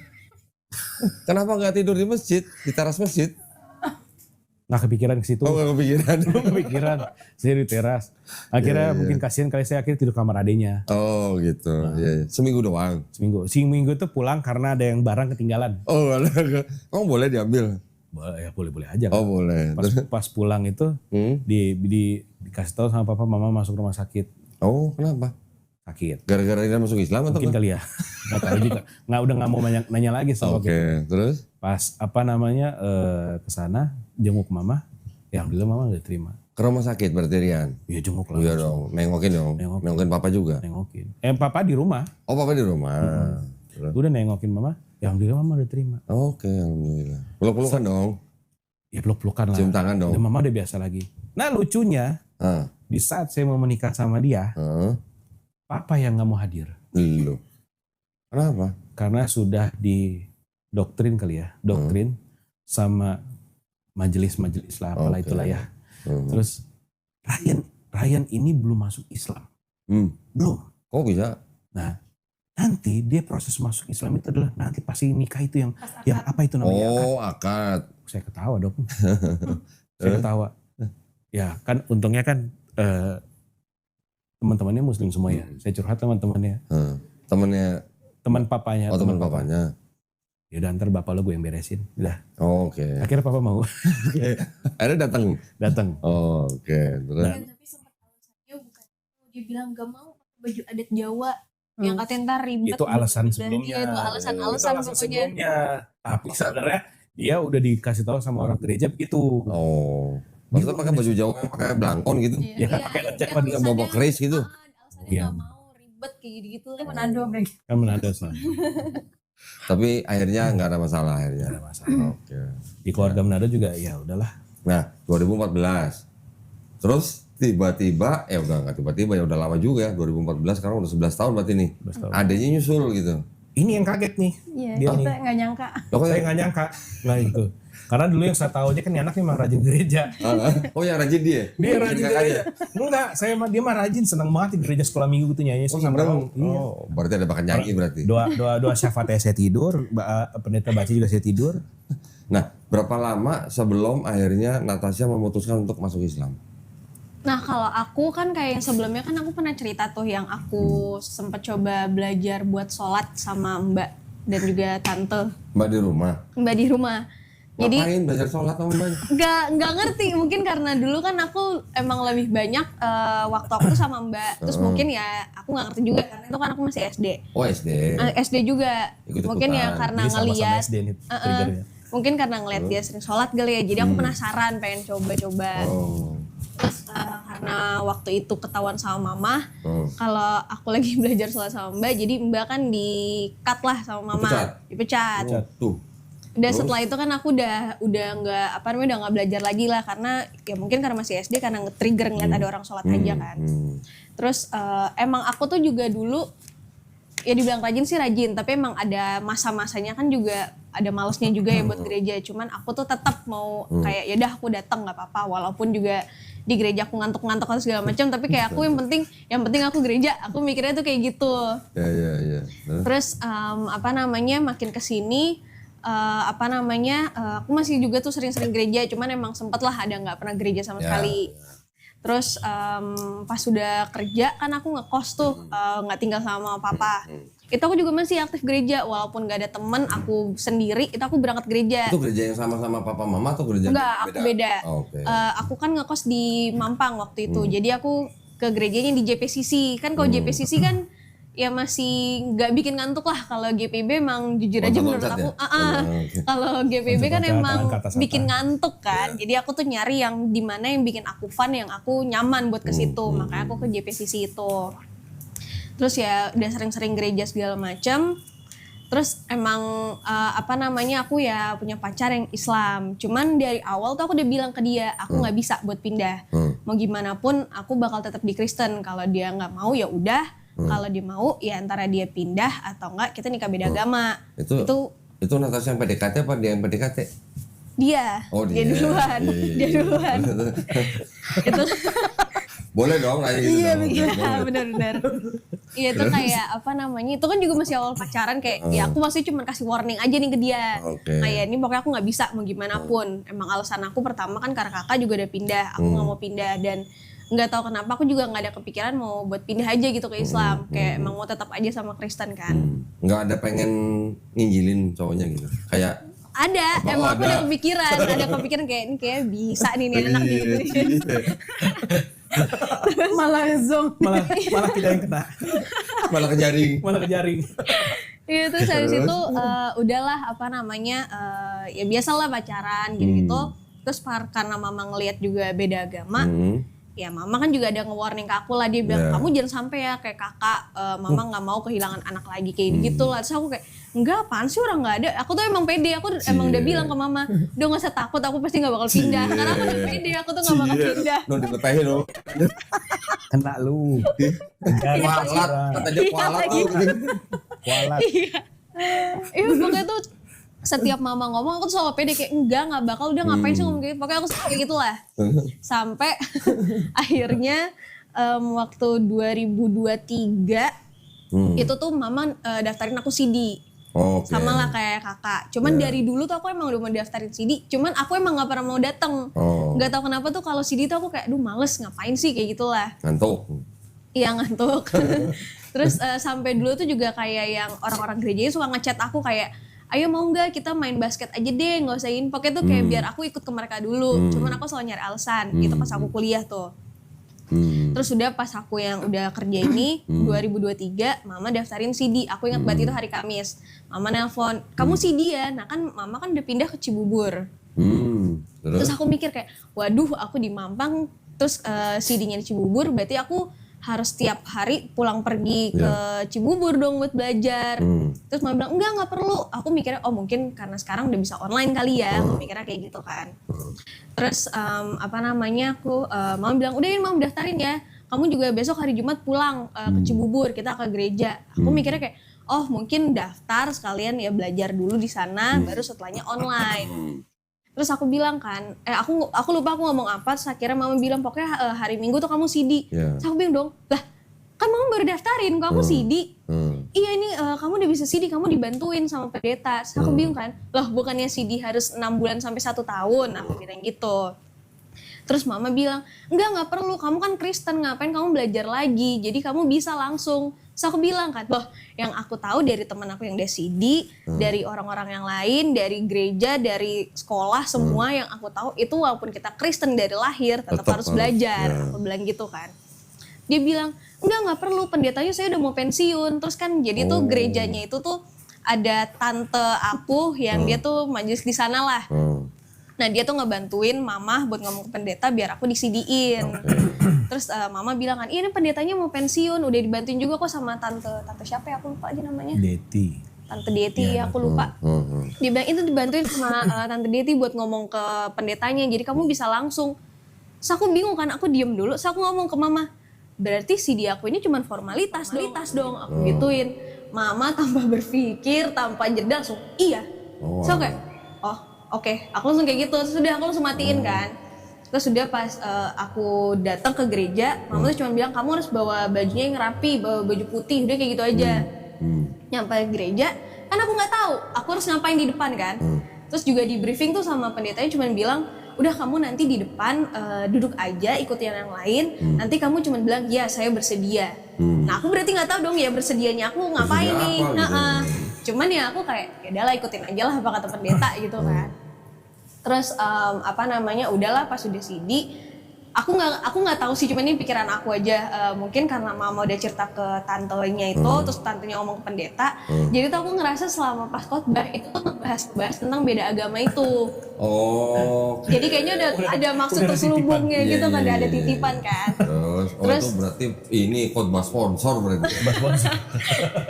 Kenapa nggak tidur di masjid? Di teras masjid? Nggak kepikiran ke situ. Oh, nggak kepikiran. Belum kepikiran. Saya di teras. Akhirnya mungkin kasihan kali saya akhirnya tidur kamar adenya. Oh, gitu. Iya. Seminggu doang. Seminggu itu pulang karena ada yang barang ketinggalan. Oh, kamu boleh diambil? Ya boleh aja kan. Oh, boleh. Pas pulang itu dikasih tahu sama papa mama masuk rumah sakit. Oh, kenapa? Sakit. Gara-gara dia masuk Islam atau Mungkin apa? kali ya. Nggak tahu juga. Udah nggak mau nanya lagi sama Oke, terus? Pas ke sana jenguk mama, ya alhamdulillah mama udah terima. Ke rumah sakit berarti Rian? Ya jenguk lah. Iya dong, nengokin dong. Nengokin papa juga? Nengokin. Papa di rumah. Oh, papa di rumah. Terus? Udah nengokin mama, ya alhamdulillah mama udah terima. Oke, alhamdulillah. Peluk-pelukan dong? Ya peluk-pelukan lah. Cium tangan dong? Dan mama udah biasa lagi. Nah lucunya, di saat saya mau menikah sama dia, papa yang nggak mau hadir. Lu? Kenapa? Karena sudah didoktrin kali ya, sama majelis-majelis lah, apalah itulah ya. Terus Ryan ini belum masuk Islam. Belum. Kok bisa? Nah, nanti dia proses masuk Islam itu adalah nanti pasti nikah itu yang apa itu namanya? Oh, akad. Saya ketawa dong. Saya ketawa. Ya kan untungnya kan teman-temannya muslim semua ya. Saya curhat teman-temannya. Teman papanya. Oh, teman papanya. Ya udah ntar bapak lo gue yang beresin. Udah. Oh, oke. Akhirnya papa mau. Akhirnya datang. Oh, oke. Terus? Tapi sempat alasannya bukan. Dia bilang gak mau pakai baju adat Jawa. Yang katanya ntar ribet. Itu alasan sebelumnya. Iya, itu alasan-alasan pokoknya. Sebelumnya. Tapi sebenarnya dia udah dikasih tahu sama orang gereja begitu. Oh. Maksudnya pakai baju Jawa pakai belangkon gitu? Ya kan pakai lecek Apa dia bawa keris gitu? Alasannya gak mau ribet kayak gitu. Manado, Kan Manado sih. Tapi akhirnya nggak ada masalah akhirnya. Ada masalah. Oke. Di keluarga Manado juga ya udahlah. Nah, 2014. Terus tiba-tiba, udah nggak tiba-tiba ya udah lama juga ya. 2014 sekarang udah 11 tahun berarti nih. 11 tahun. Adanya nyusul gitu. Ini yang kaget nih. Iya, Dia kita nih. nggak nyangka. Loh, kok Saya nggak nyangka. Nah itu. Karena dulu yang saya tahu aja kan anak memang rajin gereja. Oh, yang rajin dia? Dia rajin gereja. Enggak, dia mah rajin, senang banget di gereja sekolah minggu gitu nyanyi. Oh, sama seneng. orang. Iya. Oh, berarti ada bakat nyanyi berarti. Doa syafaatnya saya tidur, pendeta baca juga saya tidur. Nah, berapa lama sebelum akhirnya Natasha memutuskan untuk masuk Islam? Nah kalau aku kan kayak yang sebelumnya kan aku pernah cerita tuh yang aku sempat coba belajar buat sholat sama mbak dan juga tante. Mbak di rumah? Mbak di rumah. Jadi Ngapain belajar sholat sama Mbak? nggak ngerti mungkin karena dulu kan aku emang lebih banyak waktu aku tuh sama mbak. Terus mungkin ya aku nggak ngerti juga karena itu kan aku masih SD. Oh, SD. SD juga. Ikut-ikutan. Mungkin ya karena Jadi sama-sama ngeliat. SD nih triggernya. Mungkin karena ngeliat dia sering sholat kali ya. Jadi aku penasaran pengen coba-coba. Oh. Terus karena waktu itu ketahuan sama mama kalau aku lagi belajar sholat sama mbak, jadi mbak kan di-cut lah sama mama, dipecat. Oh, tuh. Udah setelah itu kan aku udah nggak udah nggak belajar lagi lah karena ya mungkin karena masih SD karena nge-trigger ngeliat ada orang sholat aja kan. Terus emang aku tuh juga dulu ya dibilang rajin sih rajin, tapi emang ada masa-masanya kan juga ada malesnya juga ya buat gereja. Cuman aku tuh tetap mau kayak ya udah aku datang nggak apa-apa walaupun juga di gereja aku ngantuk-ngantuk atau segala macam, tapi kayak aku yang penting aku gereja, aku mikirnya tuh kayak gitu. Ya. Terus makin kesini aku masih juga tuh sering-sering gereja, cuman emang sempet lah ada nggak pernah gereja sama sekali. Terus pas udah kerja kan aku ngekos tuh, nggak tinggal sama papa. Itu aku juga masih aktif gereja walaupun gak ada temen, aku sendiri itu aku berangkat gereja. Itu gereja yang sama-sama papa mama atau gereja Enggak, aku beda. Oh, okay. Aku kan ngekos di Mampang waktu itu, jadi aku ke gerejanya di JPCC. Kan kalau JPCC kan ya masih nggak bikin ngantuk lah. Kalau GPB emang jujur aja menurut Loncat-loncat aku, ya? kalau GPB kan Loncat-loncat, emang tangan ke atas bikin ngantuk kan. Jadi aku tuh nyari yang dimana yang bikin aku fun, yang aku nyaman buat ke situ. Makanya aku ke JPCC itu. Terus ya udah sering-sering gereja segala macam. Terus emang aku ya punya pacar yang Islam. Cuman dari awal tuh aku udah bilang ke dia, aku nggak bisa buat pindah. Mau gimana pun aku bakal tetap di Kristen. Kalau dia nggak mau ya udah. Kalau dia mau ya antara dia pindah atau enggak kita nikah beda agama. Itu Natasha yang PDKT apa dia yang PDKT? Dia. Oh, dia duluan. Iya. Dia duluan. Itu Boleh dong kayak gitu. iya dong. benar. Iya itu kayak itu kan juga masih awal pacaran kayak ya aku masih cuma kasih warning aja nih ke dia. Oke. Kayak ini pokoknya aku nggak bisa mau gimana pun. Emang alasan aku pertama kan karena kakak juga udah pindah, aku nggak mau pindah dan nggak tahu kenapa aku juga nggak ada kepikiran mau buat pindah aja gitu ke Islam. Kayak emang mau tetap aja sama Kristen kan. Nggak ada pengen nginjilin cowoknya gitu. Kayak Ada, emang aku ada kepikiran kayak ini kayak bisa nih anak gitu. malah tidak yang kena. malah kejaring. Iya terus habis itu udahlah ya biasalah pacaran gitu. Terus karena mama ngelihat juga beda agama, ya mama kan juga ada nge-warning ke aku lah, dia bilang kamu jangan sampai ya kayak kakak, mama nggak mau kehilangan anak lagi kayak gitu lah. Terus aku kayak enggak, apaan sih, orang nggak ada. Aku tuh emang pede, aku emang udah bilang ke mama, udah nggak usah takut, aku pasti nggak bakal pindah. Karena aku udah pede, aku tuh nggak bakal pindah. Dilepehin lo. Kena lu. Kualat, kata dia kualat tuh. Kualat. Iya pokoknya tuh setiap mama ngomong aku tuh selalu pede kayak nggak bakal, udah ngapain sih ngomong gitu. Pokoknya aku kayak gitulah. Sampai akhirnya waktu 2023 itu tuh mama daftarin aku CD. Okay. Sama lah kayak kakak. Cuman dari dulu tuh aku emang udah mau daftarin CD. Cuman aku emang gak pernah mau dateng. Gak tahu kenapa tuh kalau CD tuh aku kayak aduh males ngapain sih kayak gitulah. Ngantuk. Iya ngantuk. Terus sampai dulu tuh juga kayak yang orang-orang gerejanya suka ngechat aku kayak ayo mau nggak kita main basket aja deh, nggak usah ini. Pokoknya tuh kayak biar aku ikut ke mereka dulu. Cuman aku selalu nyari alasan. Itu pas aku kuliah tuh. Terus udah pas aku yang udah kerja ini 2023 mama daftarin CD. Aku ingat banget itu hari Kamis. Mama nelpon, kamu CD ya? Nah kan mama kan udah pindah ke Cibubur. Terus aku mikir kayak waduh aku di Mampang terus CD-nya di Cibubur, berarti aku harus tiap hari pulang pergi ke Cibubur dong buat belajar. Terus mama bilang enggak perlu. Aku mikirnya oh mungkin karena sekarang udah bisa online kali ya. Aku mikirnya kayak gitu kan. Terus mama bilang udah ini mama daftarin ya. Kamu juga besok hari Jumat pulang ke Cibubur, kita ke gereja. Aku mikirnya kayak oh mungkin daftar sekalian ya belajar dulu di sana, baru setelahnya online. Terus aku bilang kan, aku lupa aku ngomong apa, terus akhirnya mama bilang pokoknya hari Minggu tuh kamu CD. Terus aku bilang dong, lah kan mama baru daftarin, kok aku CD? Iya ini kamu udah bisa CD, kamu dibantuin sama pendeta. Terus aku bingung kan, loh bukannya CD harus 6 bulan sampai 1 tahun, aku bilang gitu. Terus mama bilang, enggak perlu, kamu kan Kristen, ngapain kamu belajar lagi, jadi kamu bisa langsung. Terus aku bilang kan, loh yang aku tahu dari teman aku yang udah CD, dari orang-orang yang lain, dari gereja, dari sekolah, semua yang aku tahu itu walaupun kita Kristen dari lahir, tetap harus belajar. Aku bilang gitu kan. Dia bilang, enggak perlu, pendetanya saya udah mau pensiun. Terus kan jadi tuh gerejanya itu tuh ada tante aku yang dia tuh majelis di sana lah. Nah dia tuh ngebantuin mama buat ngomong ke pendeta biar aku di-CD-in. Terus mama bilang kan, ini pendetanya mau pensiun, udah dibantuin juga kok sama tante siapa ya, aku lupa aja namanya. Tante Deti, ya aku lupa. Dia bilang itu dibantuin sama tante Deti buat ngomong ke pendetanya, jadi kamu bisa langsung. Terus aku bingung kan, aku diem dulu, terus aku ngomong ke mama, berarti CD aku ini cuma formalitas dong, aku gituin. Mama tanpa berpikir, tanpa jeda langsung, iya. So kayak, oh oke, aku langsung kayak gitu, terus udah aku langsung matiin kan. Terus udah pas aku datang ke gereja, mama tuh cuma bilang kamu harus bawa bajunya yang rapi, bawa baju putih, udah kayak gitu aja. Nyampe gereja, kan aku nggak tahu, aku harus ngapain di depan kan. Terus juga di briefing tuh sama pendetanya cuma bilang, udah kamu nanti di depan duduk aja, ikuti yang lain, nanti kamu cuma bilang ya saya bersedia. Nah aku berarti nggak tahu dong ya bersedianya aku ngapain nih. Cuman ya aku kayak ya udahlah ikutin aja lah apa kata pendeta gitu kan. Terus udahlah pas udah CD aku nggak tahu sih, cuma ini pikiran aku aja. Mungkin karena mama udah cerita ke tantenya itu, terus tantenya ngomong ke pendeta, jadi tuh aku ngerasa selama pas khotbah itu tuh bahas tentang beda agama itu. Oh. Jadi kayaknya ada maksud terselubungnya gitu kan, ada titipan kan. Terus itu berarti ini khotbah sponsor berarti.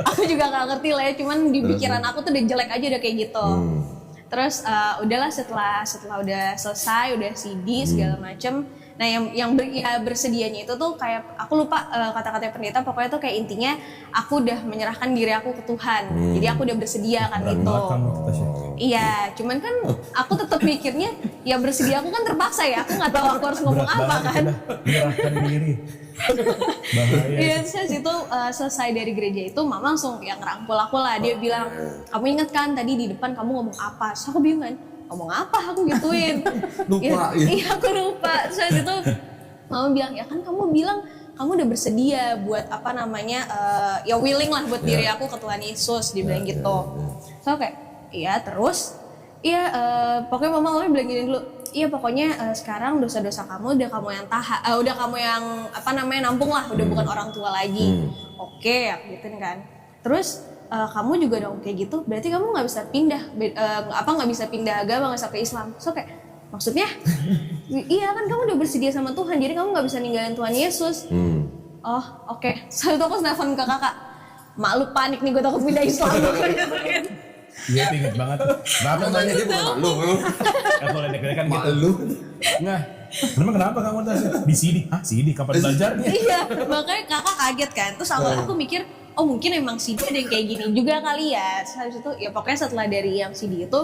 Aku juga nggak ngerti lah ya, cuman di pikiran aku tuh udah jelek aja udah kayak gitu. Terus udahlah setelah udah selesai, udah CD segala macem. Nah yang bersedianya itu tuh kayak aku lupa kata-kata pendeta, pokoknya tuh kayak intinya aku udah menyerahkan diri aku ke Tuhan. Jadi aku udah bersedia kan gitu. Iya, cuman kan aku tetap mikirnya ya bersedia aku kan terpaksa ya. Aku nggak tahu aku harus ngomong apa kan. Menyerahkan diri. Iya, terus itu selesai dari gereja itu mama langsung yang ngerangkul aku lah. Dia bilang, kamu inget kan tadi di depan kamu ngomong apa? Terus aku bingung kan, ngomong apa aku gituin. Lupa, ya. Iya aku lupa. Terus itu mama bilang, ya kan kamu bilang kamu udah bersedia buat apa namanya, ya willing lah buat diri aku ke Tuhan Yesus. Dia bilang gitu. So kayak, iya terus, iya pokoknya mama awalnya bilang gini dulu, iya pokoknya sekarang dosa-dosa kamu udah kamu yang udah kamu yang apa namanya nampung lah, udah bukan orang tua lagi. Oke, aku gituin kan. Terus kamu juga dong kayak gitu, berarti kamu nggak bisa pindah, nggak bisa pindah agama, nggak bisa ke Islam. So kayak maksudnya, iya kan kamu udah bersedia sama Tuhan, jadi kamu nggak bisa ninggalin Tuhan Yesus. Oh oke. So itu aku nelfon ke kakak, mak lu panik nih gue takut pindah Islam. Iya inget banget. Kenapa nanya dia bukan malu? Kalau deg-degan kan gitu. Malu. Nah, kenapa kamu di sini? Hah, sini kapan belajarnya? Iya, makanya kakak kaget kan. Terus aku mikir, oh mungkin emang CD ada yang kayak gini juga kali ya. Terus habis itu ya pokoknya setelah dari yang CD itu,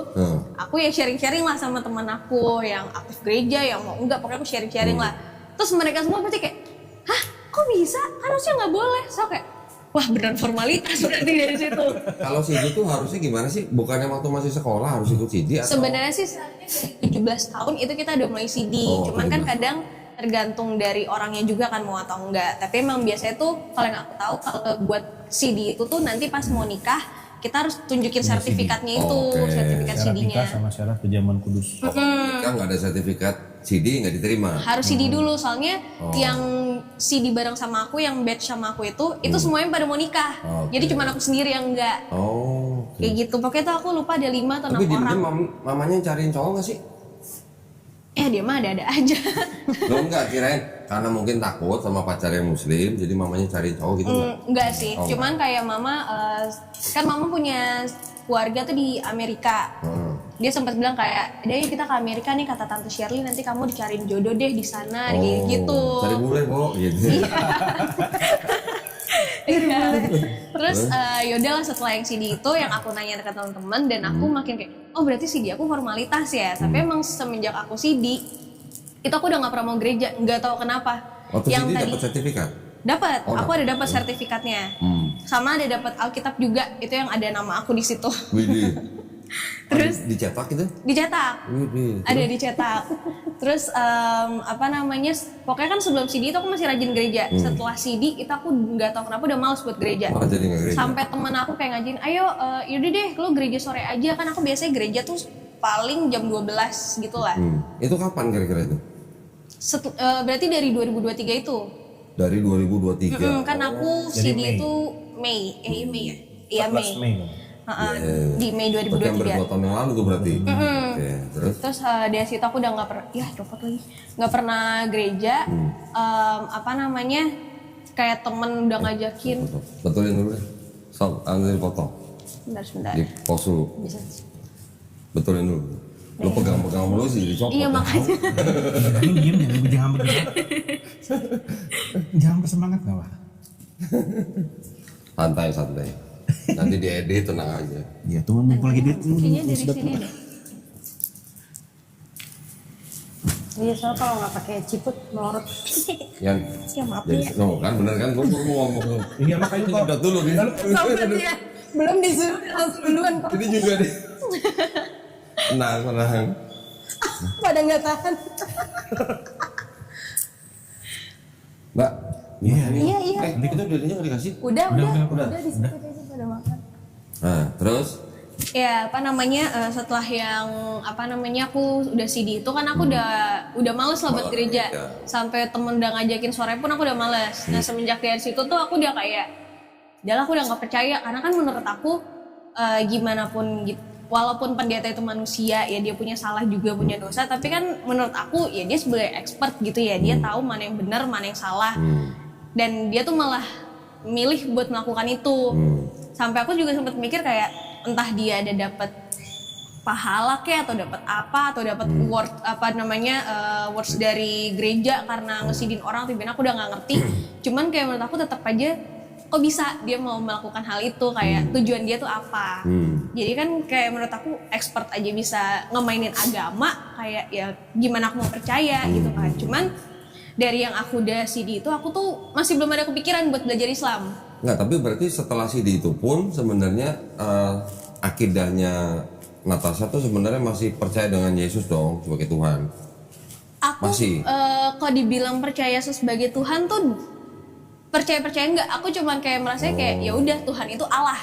aku ya sharing-sharing lah sama teman aku yang aktif gereja, yang mau enggak, pokoknya aku sharing-sharing lah. Terus mereka semua pasti kayak, hah kok bisa? Harusnya nggak boleh. So kayak, wah beneran formalitas berarti dari situ. Kalau CD tuh harusnya gimana sih? Bukannya waktu masih sekolah harus ikut CD atau? Sebenarnya sih 17 tahun itu kita udah mulai CD. Cuman kan kadang tergantung dari orangnya juga kan mau atau enggak. Tapi emang biasanya tuh kalau yang aku tahu kalau buat CD itu tuh nanti pas mau nikah kita harus tunjukin sertifikatnya itu, sertifikat Syarat CD-nya. nikah sama syarat pejaman kudus. Nikah nggak ada sertifikat CD nggak diterima. Harus CD dulu soalnya yang CD bareng sama aku, yang batch sama aku itu semuanya pada mau nikah. Jadi cuma aku sendiri yang enggak. Kayak gitu. Pokoknya tuh aku lupa ada 5 atau 6 Tapi orang. Tapi mamanya cariin cowok nggak sih? Dia mah ada-ada aja. Lo enggak kirain karena mungkin takut sama pacar yang muslim jadi mamanya cari cowok gitu enggak? Enggak sih, cuman kayak mama kan mama punya keluarga tuh di Amerika. Dia sempat bilang kayak, "Deh kita ke Amerika nih kata tante Shirley, nanti kamu dicariin jodoh deh di sana." Gitu. Cari bule kok gitu. Iya. Terus yaudahlah setelah yang CD itu yang aku nanya ke teman-teman dan aku makin kayak, oh berarti CD aku formalitas ya. Tapi emang semenjak aku CD itu aku udah nggak pernah mau gereja, nggak tahu kenapa. Waktu yang CD tadi dapat sertifikat? dapat, aku ada dapat sertifikatnya. Sama ada dapat Alkitab juga, itu yang ada nama aku di situ. Widih. Terus dicetak gitu? Dicetak. Widih. Ada dicetak. Terus apa namanya? Pokoknya kan sebelum CD itu aku masih rajin gereja. Setelah CD itu aku nggak tahu kenapa udah males buat gereja. Jadi nggak gereja. Sampai temen aku kayak ngajakin, ayo yaudah deh, lo gereja sore aja kan aku biasanya gereja tuh paling jam 12 gitu lah. Itu kapan kira-kira itu? Berarti dari 2023 itu. Dari 2023. Kan aku CD itu Mei ya? Iya Mei. Di Mei 2023. Hampir 2 tahun yang lalu tuh berarti. Oke, terus dari situ aku udah nggak pernah, nggak pernah gereja. Apa namanya? Kayak temen udah ngajakin. Betulin dulu deh. Sob, ambil foto. Sebentar. Di pos dulu. Bisa. Betulin dulu. Lo pegang-pegang mulu sih dicopot. Iya makanya. Ini diem ya, jangan bergerak. Jangan bersemangat nggak pak? Santai. Nanti diedit tenang aja. Ya tunggu mumpul lagi dia. Kayaknya dari sini deh. Iya soalnya kalau nggak pakai ciput melorot. Yang Ya maaf jadi, ya. no, kan bener kan gue mau ngomong. Iya makanya kok. Udah dulu nih. Sobat ya. Belum disuruh langsung duluan kok. Ini juga nih. Tenang. Pada nggak tahan. Mbak. Iya. Iya. Nanti kita dirinya nggak dikasih. Udah di situ aja pada makan. Nah, terus Ya apa namanya setelah yang apa namanya aku udah CD itu kan aku udah males lah buat gereja. Sampai temen udah ngajakin sore pun aku udah males. Nah semenjak dari situ tuh aku udah kayak udahlah aku udah nggak percaya karena kan menurut aku gimana pun gitu, walaupun pendeta itu manusia ya dia punya salah juga punya dosa, tapi kan menurut aku ya dia sebagai expert gitu ya, dia tahu mana yang benar mana yang salah, dan dia tuh malah milih buat melakukan itu. Sampai aku juga sempat mikir kayak entah dia ada dapat pahala kayak atau dapat apa atau dapat word apa namanya words dari gereja karena ngesidin orang, tiba-tiba aku udah nggak ngerti. Cuman kayak menurut aku tetap aja kok bisa dia mau melakukan hal itu, kayak tujuan dia tuh apa. Jadi kan kayak menurut aku expert aja bisa ngemainin agama, kayak ya gimana aku mau percaya gitu kan. Cuman dari yang aku udah CD itu aku tuh masih belum ada kepikiran buat belajar Islam. Enggak, tapi berarti setelah CD itu pun sebenarnya akidahnya Natasha tuh sebenarnya masih percaya dengan Yesus dong sebagai Tuhan. Aku masih. Kok dibilang percaya Yesus sebagai Tuhan tuh percaya enggak, aku cuman kayak merasa kayak ya udah Tuhan itu Allah.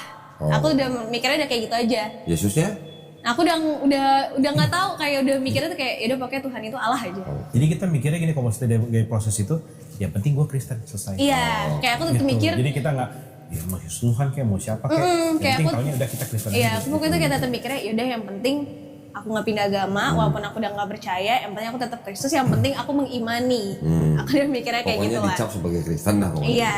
Aku udah mikirnya udah kayak gitu aja. Yesusnya? Aku udah nggak tahu, kayak udah mikirnya tuh kayak ya udah pokoknya Tuhan itu Allah aja. Jadi kita mikirnya gini, kalau maksudnya dari proses itu, ya penting gue Kristen selesai. Iya, kayak aku tuh Gitu. mikir. Jadi kita nggak, ya mau Tuhan kayak mau siapa kayak, yang kayak penting aku- taunya udah kita Kristen. Iya, aja. aku waktu itu kayak tetap mikirnya ya udah yang penting aku nggak pindah agama, walaupun aku udah nggak percaya, yang penting aku tetap Kristus, yang penting aku mengimani. Aku udah mikirnya kayak Pokoknya gitu lah. dicap sebagai Kristen lah pokoknya. Iya,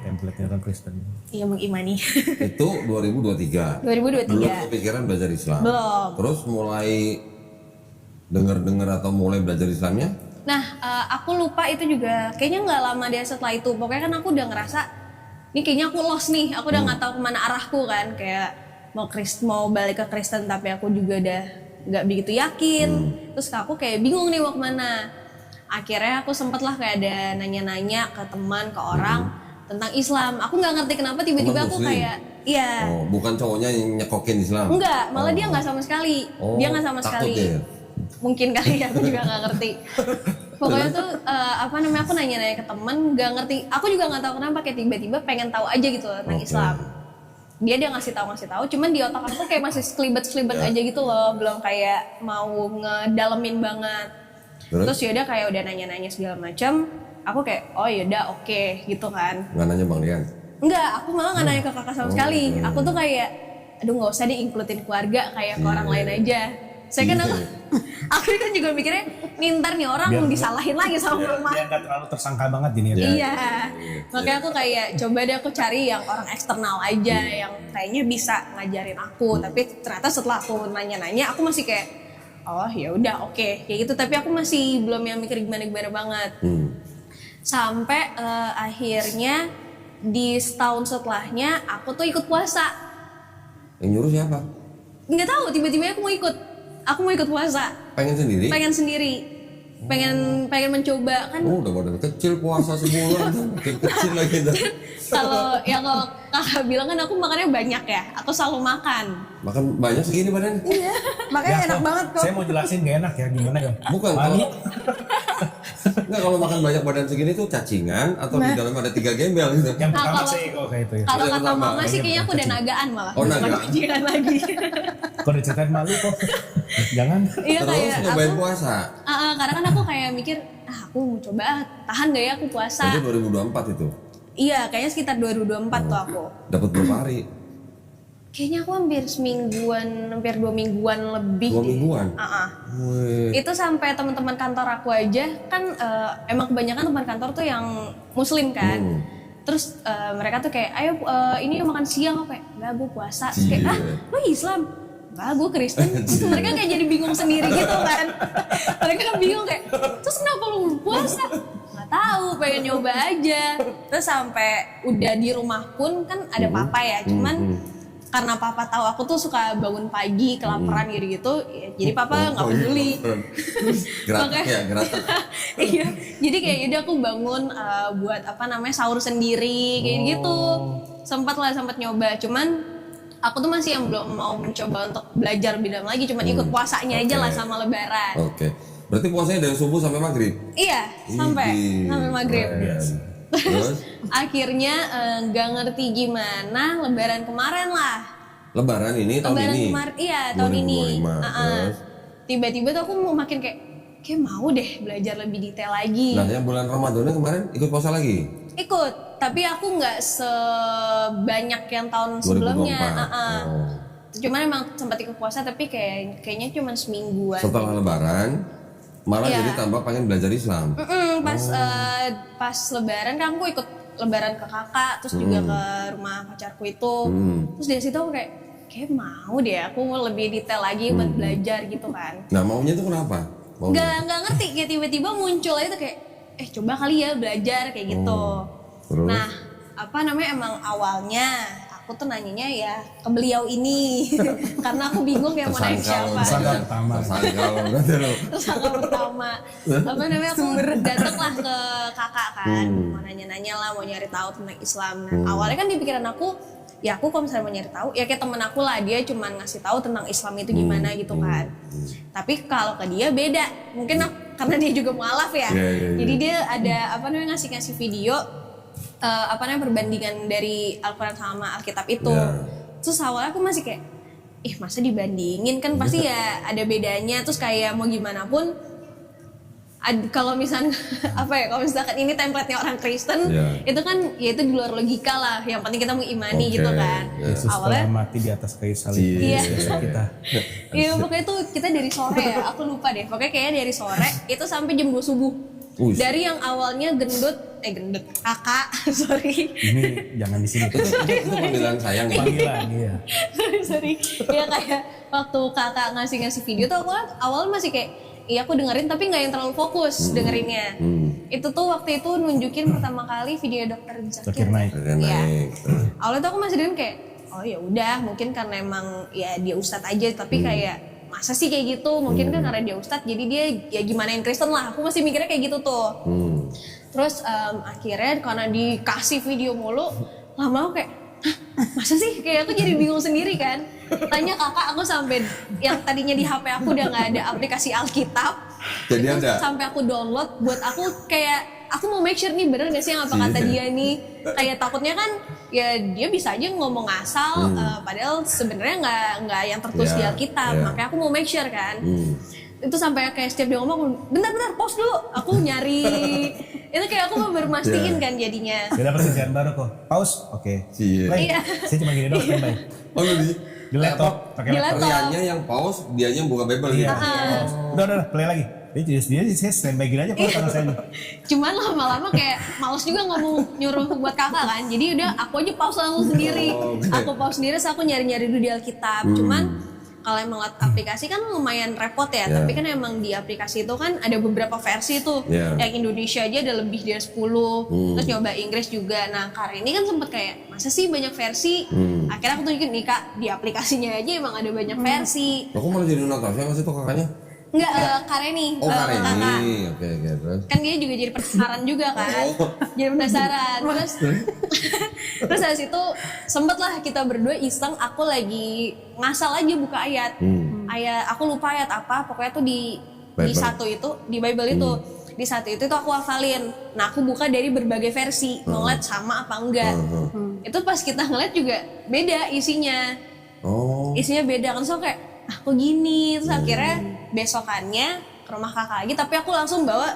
Template-nya orang Kristen. iya mengimani. Itu 2023. 2023. Belum kepikiran belajar Islam. Belum. Terus mulai dengar-dengar atau mulai belajar Islamnya? Nah, aku lupa itu juga kayaknya nggak lama dia setelah itu. Pokoknya kan aku udah ngerasa, ini kayaknya aku lost nih. Aku udah nggak tahu kemana arahku kan. Kayak mau balik ke Kristen, tapi aku juga udah nggak begitu yakin. Terus aku kayak bingung nih mau kemana. Akhirnya aku sempet lah kayak ada nanya-nanya ke teman, ke orang tentang Islam. Aku nggak ngerti kenapa tiba-tiba Teman aku Muslim? kayak, iya. Oh, bukan cowoknya yang nyekokin Islam? Enggak, malah dia nggak sama sekali. Oh, Dia nggak sama takut sekali. dia? Mungkin kali ya, aku juga nggak ngerti. Pokoknya tuh apa namanya, aku nanya-nanya ke temen, nggak ngerti. Aku juga nggak tahu kenapa kayak tiba-tiba pengen tahu aja gitu loh tentang Oke. Islam. Dia ngasih tahu. Cuman di otak aku kayak masih selibet aja gitu loh, belum kayak mau ngedalemin banget. Terus yaudah kayak udah nanya-nanya segala macam. Aku kayak oh yaudah oke gitu kan. Nggak nanya Bang Rian? Enggak, aku malah nggak nanya ke kakak sama sekali. Aku tuh kayak, aduh nggak usah deh includein keluarga kayak ke orang lain aja. Saya kan aku kan juga mikirnya, nih ntar nih orang Biar- disalahin lagi sama mama. Dia nggak terlalu tersangka banget gini ya. Iya, makanya aku kayak coba deh aku cari yang orang eksternal aja, yang kayaknya bisa ngajarin aku. Tapi ternyata setelah aku nanya-nanya, aku masih kayak, oh ya udah oke, kayak gitu. Tapi aku masih belum yang mikir gimana banget. Sampai akhirnya di setahun setelahnya aku tuh ikut puasa. Yang nyuruh siapa? Nggak tahu, tiba-tiba aku mau ikut puasa. Pengen sendiri? Pengen sendiri. Pengen mencoba kan. Oh, udah badan kecil puasa sebulan tuh. Makin kecil lagi dah. Kalau kakak bilang kan aku makannya banyak ya. Aku selalu makan. Makan banyak segini badannya? Iya. Makanya enak banget kok. Saya mau jelasin gak enak ya gimana ya. Bukan, Mami, Nggak, kalau makan banyak badan segini tuh cacingan atau di dalam ada 3 gembel gitu. yang pertama kalau- sih kok kayak itu ya. Kalau Yang kata pertama, mama sih kayaknya aku udah nagaan malah. Oh, Bukan nagaan. bajingan lagi. Kok diceritain malu kok. Jangan. Iya Terus kayak nyobain aku. puasa. Karena kan aku kayak mikir, aku mau coba tahan gak ya aku puasa. Itu 2024 itu. Iya, kayaknya sekitar 2024 tuh aku. Dapat berapa hari? Kayaknya aku hampir semingguan, hampir 2 mingguan lebih. 2 deh. mingguan? Wih. Itu sampai teman-teman kantor aku aja kan emang kebanyakan teman kantor tuh yang muslim kan. Terus mereka tuh kayak ayo ini yuk makan siang. Aku kayak enggak, gue puasa. Terus kayak lo Islam? Enggak, gue Kristen. Terus mereka kayak jadi bingung sendiri gitu kan. Mereka bingung kayak, terus kenapa lu puasa? Nggak tahu, pengen nyoba aja. Terus sampai udah di rumah pun kan ada papa ya, cuman karena papa tahu aku tuh suka bangun pagi kelaparan gitu-gitu, ya, jadi papa nggak peduli. Gerak Makanya- ya, gerak. Iya, jadi kayak udah aku bangun buat apa namanya sahur sendiri kayak gitu. Sempat nyoba, cuman aku tuh masih yang belum mau mencoba untuk belajar lebih dalam lagi, cuman ikut puasanya aja lah sama lebaran. Oke. Berarti puasanya dari subuh sampai maghrib? Iya, sampai maghrib. Terus? Akhirnya nggak ngerti gimana lebaran kemarin lah. Lebaran ini tahun Lebaran ini. kemarin, iya tahun ini. 2025. Terus? Tiba-tiba tuh aku mau makin kayak mau deh belajar lebih detail lagi. Nah, yang bulan Ramadan kemarin ikut puasa lagi. Ikut, tapi aku nggak sebanyak yang tahun sebelumnya. 2024. Cuman emang sempat ikut puasa tapi kayaknya cuma semingguan. Setelah Lebaran malah Iya. jadi tambah pengen belajar Islam. Pas Lebaran kan aku ikut Lebaran ke kakak, terus juga ke rumah pacarku itu. Terus dari situ aku kayak mau deh aku lebih detail lagi buat belajar gitu kan. Nah, maunya itu kenapa? Nggak ngerti, kayak tiba-tiba muncul aja tuh kayak coba kali ya belajar kayak gitu. Terus? Nah, emang awalnya aku tuh nanyanya ya ke beliau ini karena aku bingung yang mau nanya siapa. Tersangka pertama. Aku datang lah ke kakak kan, mau nanya-nanya lah, mau nyari tahu tentang Islam. Nah, awalnya kan di pikiran aku, ya aku kalau misalnya mau nyari tahu, ya kayak temen aku lah, dia cuma ngasih tahu tentang Islam itu gimana gitu kan. Tapi kalau ke dia beda, mungkin karena dia juga mualaf ya. Jadi dia ada ngasih video perbandingan dari Al-Quran sama Alkitab itu. Terus awalnya aku masih kayak masa dibandingin, kan pasti ya ada bedanya. Terus kayak mau gimana pun kalau misalkan kalau misalkan ini template-nya orang Kristen, itu kan ya itu di luar logika lah. Yang penting kita mengimani gitu kan. Yesus Awalnya telah mati di atas kayu salib. Iya. Kita. Iya, pokoknya itu kita dari sore ya, aku lupa deh. Pokoknya kayaknya dari sore itu sampai jam 2 subuh. Dari yang awalnya gendut, kakak, sorry. Ini jangan di sini. Itu panggilan sayang ya. Panggilan, iya. sorry. Ya kayak waktu kakak ngasih video tuh awal masih kayak aku dengerin tapi nggak yang terlalu fokus dengerinnya. Itu tuh waktu itu nunjukin pertama kali video Dokter Zakir Naik. Iya. Awalnya tuh aku masih dengerin kayak ya udah mungkin karena emang ya dia ustadz aja, tapi kayak masa sih kayak gitu, mungkin kan karena dia ustadz jadi dia ya gimanain Kristen lah, aku masih mikirnya kayak gitu tuh. Terus akhirnya karena dikasih video mulu, lama aku kayak masa sih, kayak aku jadi bingung sendiri kan. Tanya kakak, aku sampai yang tadinya di HP aku udah nggak ada aplikasi Alkitab, Jadi itu ada. sampai aku download buat aku kayak aku mau make sure nih bener gak sih yang apa kata dia nih. Kayak takutnya kan ya dia bisa aja ngomong asal, padahal sebenarnya nggak yang tertulis di Alkitab. Makanya aku mau make sure kan. Itu sampai kayak setiap dia ngomong, bentar pause dulu, aku nyari. Itu kayak aku mau bermastiin kan jadinya. Dia dapat kerjaan baru kok. Pause, oke. Play. Saya cuma gini doang, standby. Oh, lu Di laptop, pakai Di laptop. laptop. Riannya yang pause, dianya buka Bible gitu. Udah, play lagi. Dia saya standby gini aja kalau karena saya. Cuman lama-lama kayak males juga nggak mau nyuruh buat kakak kan. Jadi udah aku aja pause langsung sendiri. Aku pause sendiri, terus aku nyari-nyari dulu di Alkitab. Cuman kalau emang lewat aplikasi kan lumayan repot ya. Tapi kan emang di aplikasi itu kan ada beberapa versi tuh. Yang Indonesia aja ada lebih dari 10. Terus nyoba Inggris juga. Nah kali ini kan sempet kayak masa sih banyak versi. Akhirnya aku tunjukin nih kak, di aplikasinya aja emang ada banyak versi. Aku malah jadi Natasha masih tuh kakaknya. Enggak, Kareni. Oh, kakak. Kareni. Oke, terus. Kan dia juga jadi penasaran juga kan. Jadi penasaran. Terus habis itu sempet lah kita berdua iseng, aku lagi ngasal aja buka ayat. Aku lupa ayat apa, pokoknya tuh di satu itu, di Bible itu. Di satu itu aku hafalin. Nah aku buka dari berbagai versi, mau ngeliat sama apa enggak. Itu pas kita ngeliat juga beda isinya. Isinya beda kan, so kayak kok gini. Terus akhirnya besokannya ke rumah kakak lagi, tapi aku langsung bawa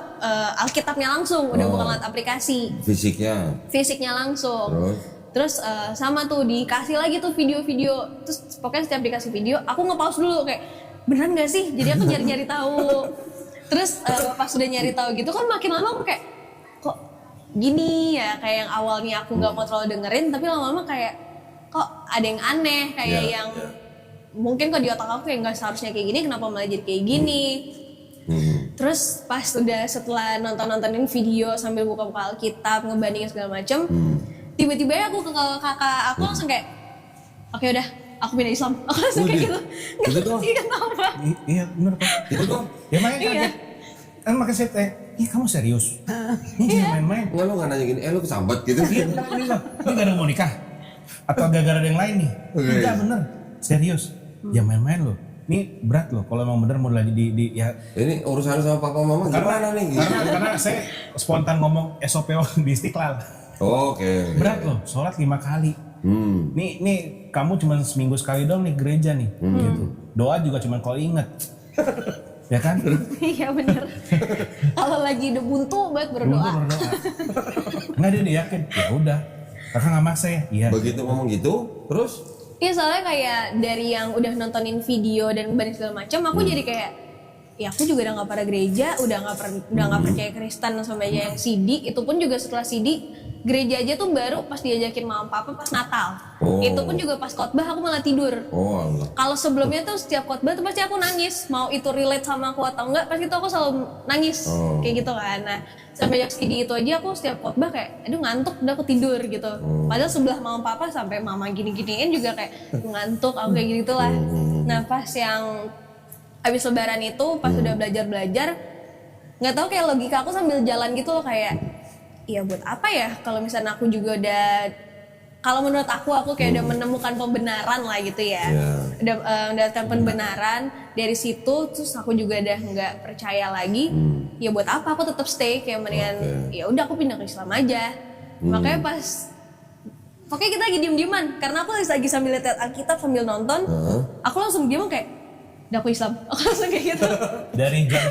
Alkitabnya langsung, udah bukan lewat aplikasi. Fisiknya langsung. Terus sama tuh dikasih lagi tuh video-video. Terus pokoknya setiap dikasih video, aku nge-pause dulu kayak beneran gak sih? Jadi aku nyari-nyari tahu. Terus pas udah nyari tahu gitu kan makin lama aku kayak kok gini ya, kayak yang awalnya aku nggak mau terlalu dengerin, tapi lama-lama kayak kok ada yang aneh, kayak yang mungkin kok di otak aku kayak nggak seharusnya kayak gini, kenapa malah jadi kayak gini. Terus pas udah setelah nontonin video sambil buka-buka Alkitab, ngebandingin segala macem, tiba-tiba ya aku ke kakak aku langsung kayak oke udah, aku pindah Islam. Aku langsung kayak gitu, nggak ngerti kenapa. Iya bener kok. Itu kok. Ya makanya kaget. Kan makanya saya tanya, kamu serius? Ini jangan main-main. Enggak, lu nggak nanya gini, lu kesambat gitu. Ini gak ada mau nikah? Atau gara-gara ada yang lain nih? Enggak bener, serius. Jangan main-main loh. Ini berat loh, kalau emang bener mau lagi ya. Ini urusan sama papa mama gimana nih? Karena saya spontan ngomong SOP di Istiqlal. Oke. Berat loh, sholat 5 kali. Nih kamu cuma seminggu sekali doang nih gereja nih, gitu. Doa juga cuma kalau inget, ya kan? Iya bener. Kalau lagi udah buntu banget berdoa. Nggak dia yakin, ya udah. Kakak nggak maksa ya? Iya. Begitu ngomong gitu, terus Iya soalnya kayak dari yang udah nontonin video dan banyak segala macam, aku jadi kayak ya aku juga udah nggak pada gereja, udah nggak percaya Kristen sampai aja yang CD. Itu pun juga setelah CD gereja aja tuh baru pas diajakin mama papa pas Natal. Itu pun juga pas khotbah aku malah tidur. Allah. Kalau sebelumnya tuh setiap khotbah tuh pasti aku nangis, mau itu relate sama aku atau enggak, pasti tuh aku selalu nangis kayak gitu kan. Nah sampai CD itu aja aku setiap khotbah kayak aduh ngantuk, udah aku tidur gitu. Padahal sebelah mama papa sampai mama gini-giniin juga kayak ngantuk, aku kayak gitu lah. Nah pas yang abis lebaran itu pas udah belajar nggak tahu kayak logika aku sambil jalan gitu loh kayak iya buat apa ya kalau misalnya aku juga udah, kalau menurut aku kayak udah menemukan pembenaran lah gitu ya. Udah mendapatkan pembenaran dari situ, terus aku juga udah nggak percaya lagi. Ya buat apa aku tetap stay, kayak mendingan ya udah aku pindah ke Islam aja. Makanya pokoknya kita lagi diem-dieman karena aku lagi sambil lihat Alkitab sambil nonton, aku langsung diem kayak udah aku Islam. Aku langsung kayak gitu. Dari jam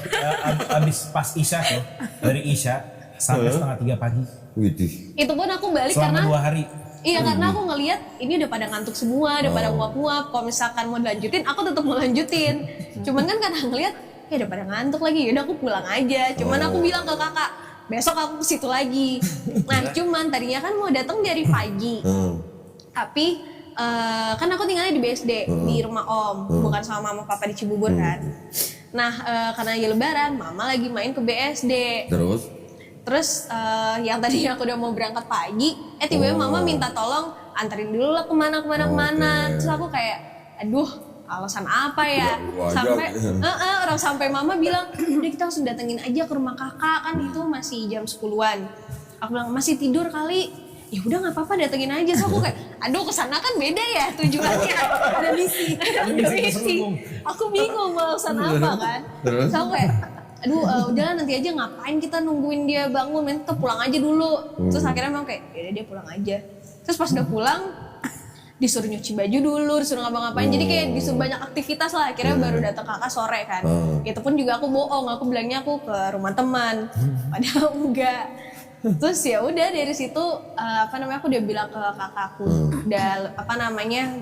abis pas Isya tuh, dari Isya sampai setengah 3 pagi. Widih. Itu pun aku balik Selama karena 2 hari. Iya karena aku ngelihat ini udah pada ngantuk semua, udah pada nguap-nguap. Kalau misalkan mau lanjutin, aku tetap mau lanjutin. Cuman kan karena ngelihat ya udah pada ngantuk lagi, yaudah aku pulang aja. Cuman aku bilang ke kakak, besok aku ke situ lagi. Nah cuman tadinya kan mau datang dari pagi, tapi kan aku tinggalnya di BSD di rumah Om, bukan sama mama papa di Cibubur kan. Nah karena lagi lebaran, mama lagi main ke BSD. Terus yang tadinya aku udah mau berangkat pagi, tiba-tiba mama minta tolong anterin dulu lah kemana. Terus aku kayak, aduh alasan apa ya? Sampai mama bilang, udah kita langsung datengin aja ke rumah kakak, kan itu masih jam 10-an. Aku bilang masih tidur kali. Ya udah nggak apa-apa datengin aja. So aku kayak, aduh kesana kan beda ya tujuannya. Ada misi. Aku bingung mau kesana apa kan. Terus aku kayak, aduh udahlah nanti aja ngapain kita nungguin dia bangun, kita pulang aja dulu. Terus akhirnya memang kayak yaudah dia pulang aja. Terus pas udah pulang disuruh nyuci baju dulu, disuruh ngapa-ngapain, jadi kayak disuruh banyak aktivitas lah. Akhirnya baru datang kakak sore kan. Itu pun juga aku bohong, aku bilangnya aku ke rumah teman, padahal enggak. Terus ya udah dari situ aku udah bilang ke kakakku udah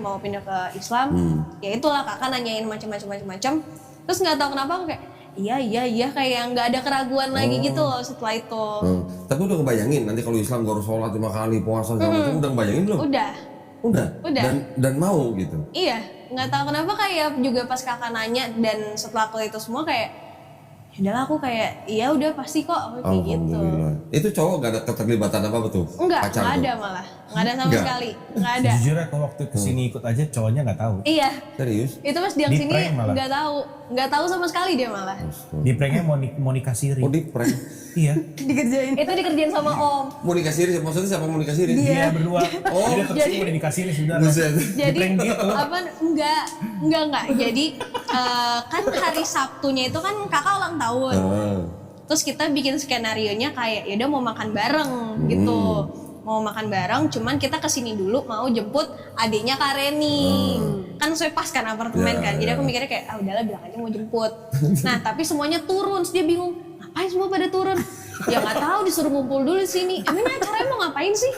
mau pindah ke Islam. Ya itulah kakak nanyain macam-macam. Terus nggak tahu kenapa aku kayak iya kayak nggak ada keraguan lagi gitu loh setelah itu. Tapi udah ngebayangin nanti kalau Islam gue harus sholat 5 kali, puasa segala macam, udah ngebayangin belum? Udah. Dan mau gitu. Iya, nggak tahu kenapa kayak juga pas kakak nanya dan setelah aku itu semua kayak adalah aku kayak iya udah pasti kok aku kayak gitu. Itu cowok gak ada keterlibatan apa betul? Enggak ada malah. Enggak ada sama sekali. Enggak ada. Jujur ya kalau waktu kesini ikut aja cowoknya nggak tahu. Iya. Serius? Itu pas dia kesini enggak tahu. Enggak tahu sama sekali dia malah. Di pranknya mau nikah siri. Oh di prank? Iya. Dikerjain. Itu dikerjain sama Om. Mau nikah siri? Maksudnya siapa mau nikah siri? Dia berdua. Oh. Dia tetap mau nikah siri sebenarnya. Jadi gitu. Enggak. Jadi kan hari Sabtunya itu kan kakak ulang tahun. Terus kita bikin skenarionya kayak ya udah mau makan bareng gitu. Mau makan bareng, cuman kita kesini dulu mau jemput adiknya Kak Reni. Kan sesuai pas kan apartemen kan. Jadi aku mikirnya kayak udahlah bilang aja mau jemput. Nah, tapi semuanya turun. Terus dia bingung, ngapain semua pada turun? Ya nggak tahu, disuruh ngumpul dulu di sini. Emangnya acaranya mau ngapain sih?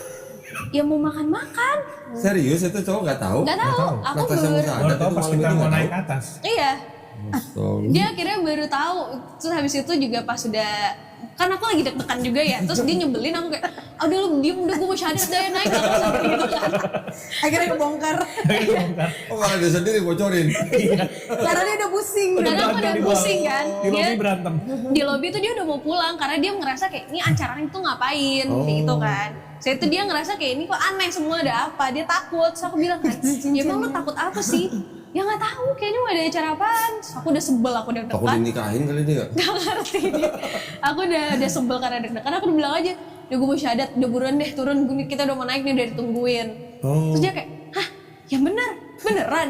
Ya mau makan-makan. Serius itu cowok nggak tahu? Nggak tahu. Aku baru tahu pas kita mau naik atas. Iya. Dia akhirnya baru tahu. Terus habis itu juga pas udah, kan aku lagi deg-degan juga ya. Terus dia nyebelin aku kayak, udah lu diem, udah gue mau syahadat dah naik. Gitu kan. Akhirnya kebongkar. Oh malah dia sendiri bocorin. Karena dia udah pusing. Karena aku udah pusing kan. Di lobi berantem. Di lobi tuh dia udah mau pulang karena dia ngerasa kayak ini acaranya itu ngapain kayak gitu kan. Saya tuh dia ngerasa kayak ini kok aneh semua ada apa, dia takut. Terus aku bilang kan, ya emang lu takut apa sih? Ya nggak tahu, kayaknya mau ada acara apaan. Aku udah sebel, aku udah deg-degan. Aku dinikahin kali dia. Gak ngerti dia. Aku udah sebel karena deg-degan. Aku udah bilang aja, udah gue mau syahadat, udah buruan deh turun, kita udah mau naik nih, udah ditungguin. Terus dia kayak, hah? Ya beneran?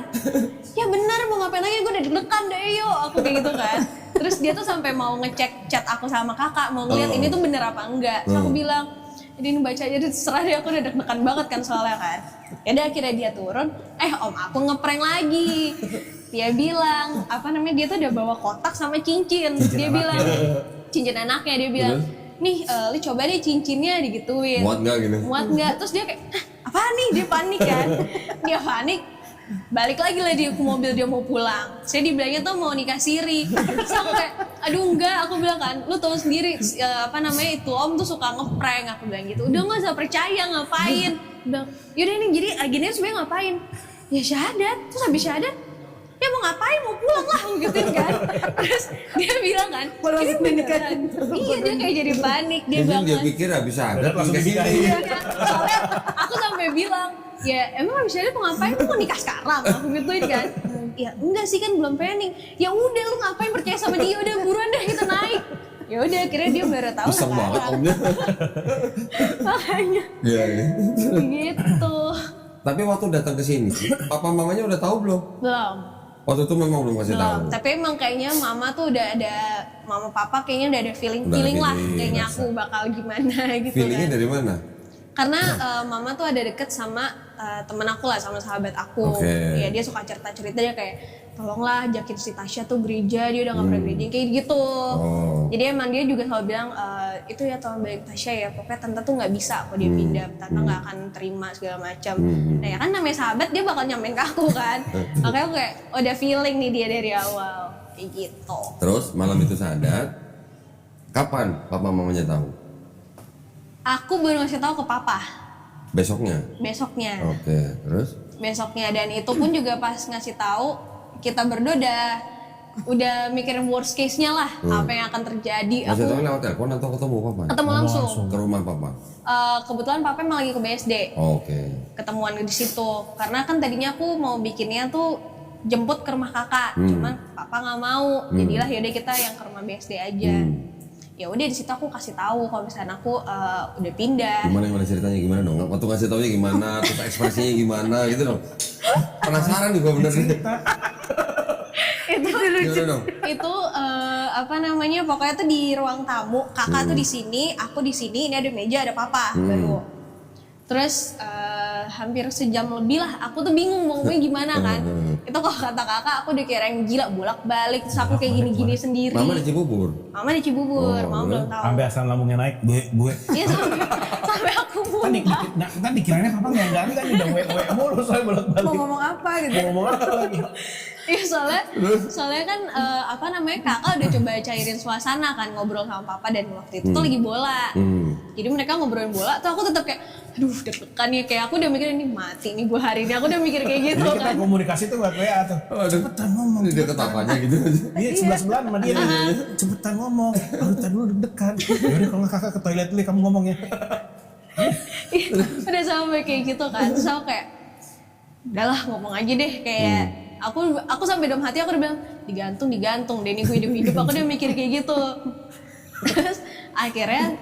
Ya bener, mau ngapain lagi? Gue udah deg-degan deh, yuk. Aku kayak gitu kan. Terus dia tuh sampai mau ngecek chat aku sama kakak, mau ngeliat ini tuh bener apa enggak. Terus aku bilang, jadi ini baca aja deh, terserah deh, aku udah deg-degan banget kan soalnya kan. Ya udah akhirnya dia turun, om aku ngeprank lagi. Dia bilang, dia tuh udah bawa kotak sama cincin. Dia bilang, cincin anaknya, dia bilang, nih lu coba deh cincinnya digituin. Muat nggak gitu? Muat nggak? Terus dia kayak, apa nih? Dia panik kan. Dia panik, balik lagi lah dia ke mobil, dia mau pulang. Saya dibilangnya tuh mau nikah siri. Terus aku kayak, aduh enggak, aku bilang kan, lu tahu sendiri itu om tuh suka ngeprank, aku bilang gitu. Udah nggak usah percaya, ngapain? Bilang, yaudah ini jadi agennya sebenarnya ngapain? Ya syahadat. Terus habis syahadat, ya mau ngapain, mau pulang lah gitu kan. Terus dia bilang kan, ini beneran. Iya, dia kayak jadi panik. Dia bilang dia kan, pikir habis ada langsung ke sini. iya kan? Soalnya aku sampai bilang, ya emang habis itu mau ngapain, lu mau nikah sekarang? Aku gituin kan. Ya enggak sih, kan belum planning. Ya udah, lu ngapain percaya sama dia, udah buruan deh kita naik. Ya udah, akhirnya dia baru tahu Besar banget omnya. makanya Iya. gitu. Tapi waktu datang ke sini, papa mamanya udah tahu belum? Belum. Waktu itu memang belum kasih tahu. Tapi emang kayaknya mama tuh udah ada, mama papa kayaknya udah ada feeling lah feeling, kayaknya rasa. aku bakal gimana gitu Feelingnya kan. dari mana? Karena mama tuh ada deket sama temen aku lah, sama sahabat aku. Oke. Ya dia suka cerita-cerita, dia kayak tolonglah ajakin si Tasya tuh gereja, dia udah gak pernah gereja kayak gitu. Oh. Jadi emang dia juga selalu bilang itu ya tolong balik Tasya ya, pokoknya tante tuh nggak bisa kok dia pindah, tante nggak akan terima segala macam. Nah ya kan namanya sahabat, dia bakal nyamain ke aku kan. Makanya aku kayak udah feeling nih dia dari awal kayak gitu. Terus malam itu sadar. Kapan papa mamanya tahu? Aku baru ngasih tahu ke papa Besoknya. besoknya. Oke, terus? Besoknya, dan itu pun juga pas ngasih tahu kita berdua udah mikirin worst case-nya lah, apa yang akan terjadi. Masih Aku tahu lewat telepon atau ketemu papa? ketemu langsung. Ke rumah papa. Kebetulan papa emang lagi ke BSD. Oke. Ketemuan di situ. Karena kan tadinya aku mau bikinnya tuh jemput ke rumah kakak, cuman papa nggak mau. Jadilah yaudah kita yang ke rumah BSD aja. Ya udah di situ aku kasih tahu kalau misalnya aku udah pindah. Gimana ceritanya, gimana dong? Waktu ngasih taunya gimana, terus ekspresinya gimana gitu dong. Penasaran juga bener sih. Itu Gimana dong? itu pokoknya tuh di ruang tamu, kakak tuh di sini, aku di sini, ini ada meja, ada papa baru. Terus hampir sejam lebih lah, aku tuh bingung mau ngomongnya gimana kan. Itu kalau kata kakak, aku udah kayak yang gila, bolak-balik, terus aku kayak gini-gini sendiri. Mama di Cibubur. Mama di Cibubur, mama belum tahu. Sampai asam lambungnya naik, gue. Iya sampai aku Kan muntah. kan dikiranya papa nggak ganti kan udah gue mulu soalnya bolak-balik. Mau ngomong apa gitu? Mau ngomong apa lagi? Iya soalnya kan kakak udah coba cairin suasana kan, ngobrol sama papa, dan waktu itu tuh lagi bola. Jadi mereka ngobrolin bola tuh aku tetap kayak aduh deg-degan ya, kayak aku udah mikir ini mati nih gue hari ini, aku udah mikir kayak gitu Jadi kita kan. komunikasi tuh buat WA tuh. Cepetan ngomong. Ini deket apanya gitu. Iya sebelah-sebelahan sama dia. Cepetan ngomong. Aduh tadi dulu deg-degan. Yaudah kalau nggak kakak ke toilet dulu kamu ngomongnya. Udah sampai kayak gitu kan, terus aku kayak udahlah ngomong aja deh, kayak aku sampai dalam hati aku udah bilang digantung deh nih gue hidup aku udah mikir kayak gitu. Terus akhirnya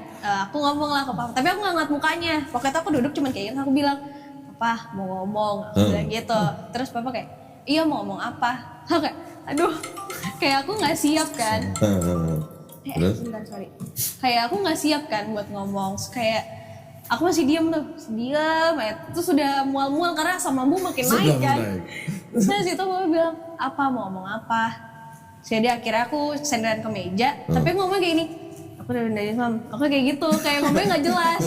aku ngomong lah ke papa, tapi aku nggak ngeliat mukanya, pokoknya tuh aku duduk cuman kayak gitu, aku bilang papa mau ngomong, aku bilang gitu. Terus papa kayak iya mau ngomong apa, aku kayak aduh kayak aku nggak siap kan. Terus? Bentar, sorry. Kayak aku nggak siap kan buat ngomong. Kayak aku masih diam tuh, diam. Terus sudah mual-mual karena asam lambung makin naik kan. Terus dari situ mama bilang, apa mau ngomong apa? Jadi akhirnya aku senderan ke meja, tapi aku ngomong kayak gini. Aku udah dari mam, aku kayak gitu, kayak ngomongnya nggak jelas.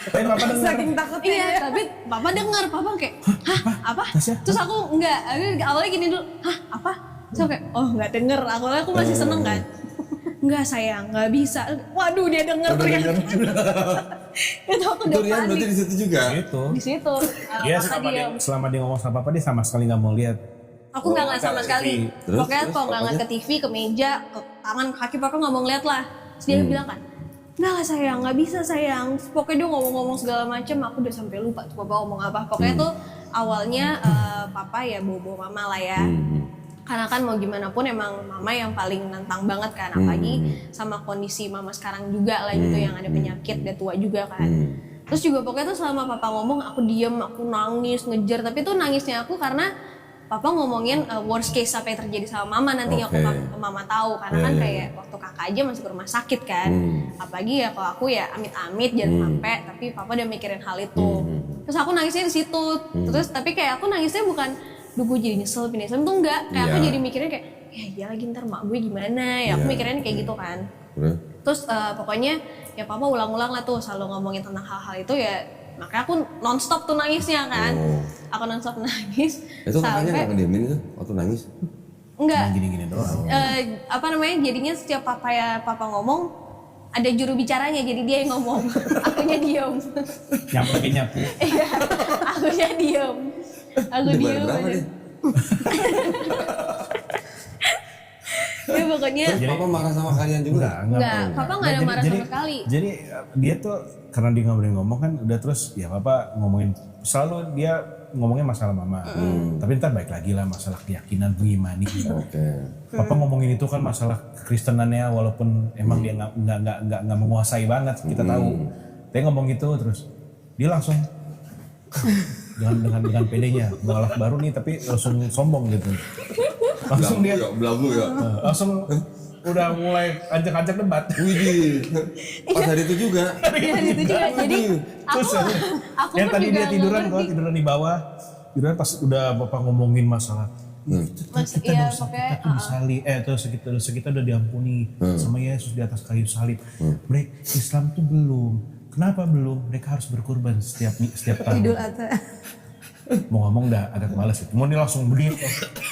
Tapi papa dengar. Saking takutnya. Iya, tapi papa dengar, papa kayak, hah apa? Terus aku enggak, awalnya gini dulu, hah apa? Terus aku kayak, oh nggak denger, awalnya aku masih seneng kan. Enggak sayang, nggak bisa. Waduh dia denger ternyata. Itu aku udah Itu Rian berarti panik. di situ juga. Gitu. Di situ, Dia papa diam. selama dia ngomong sama papa dia sama sekali nggak mau lihat. Aku nggak ngeliat sama sekali. Terus, Pokoknya terus, kalau nggak ngeliat ke TV, ke meja, ke tangan, ke kaki, pokoknya nggak mau ngeliat lah. Terus dia bilang kan, nggak lah sayang, nggak bisa sayang. Terus pokoknya dia ngomong-ngomong segala macam. Aku udah sampai lupa tuh papa ngomong apa. Pokoknya tuh awalnya papa ya bawa mama lah ya. Karena kan mau gimana pun emang mama yang paling nantang banget kan. Apalagi sama kondisi mama sekarang juga lah gitu, yang ada penyakit, udah tua juga kan. Terus juga pokoknya tuh selama papa ngomong aku diem, aku nangis, ngejar. Tapi tuh nangisnya aku karena papa ngomongin worst case apa yang terjadi sama mama nantinya Oke. ke mama tahu karena kan kayak waktu kakak aja masih ke rumah sakit kan. Apalagi ya kalau aku ya amit-amit jangan sampai, tapi papa udah mikirin hal itu. Terus aku nangisnya di situ. Terus tapi kayak aku nangisnya bukan duh gue jadi nyesel pindah Islam tuh enggak. Kayak aku jadi mikirnya kayak ya iya lagi ntar mak gue gimana ya. Aku mikirin kayak gitu kan. Terus pokoknya ya papa ulang-ulang lah tuh selalu ngomongin tentang hal-hal itu ya. Makanya aku nonstop tuh nangisnya kan. Aku nonstop nangis. Itu kakaknya sampai nggak ngediemin itu waktu nangis? enggak. Gini-gini doang. Apa namanya? Jadinya setiap papa ngomong ada juru bicaranya, jadi dia yang ngomong. Akunya diem. Nyapu. Iya, akunya diem. Aku Dibayar diem berapa aja. nih? Ya pokoknya Terus papa marah sama kalian juga? enggak, papa nggak ada marah sama sekali. Jadi dia tuh karena dia nggak boleh ngomong kan udah terus ya papa ngomongin selalu dia ngomongin masalah mama. Tapi ntar baik lagi lah masalah keyakinan mengimani. Oke. Papa ngomongin itu kan masalah kekristenannya walaupun emang dia nggak menguasai banget kita tahu. Dia ngomong gitu terus dia langsung dengan pedenya balap baru nih tapi langsung sombong gitu. Langsung dia Belagu ya. langsung udah mulai ajak-ajak debat. Widih. Pas hari itu juga. Iya itu juga. Jadi Terus aku yang pun tadi juga dia tiduran nggak kalau ngerti. tiduran di bawah, tiduran pas udah bapak ngomongin masalah Mas, kita iya, dosa pokoknya, kita tuh disalib, dosa kita udah diampuni sama Yesus di atas kayu salib. Mereka Islam tuh belum. Kenapa belum? Mereka harus berkorban setiap tahun. Idul Adha. Mau ngomong dah agak malas itu. Mau nih langsung berdiri,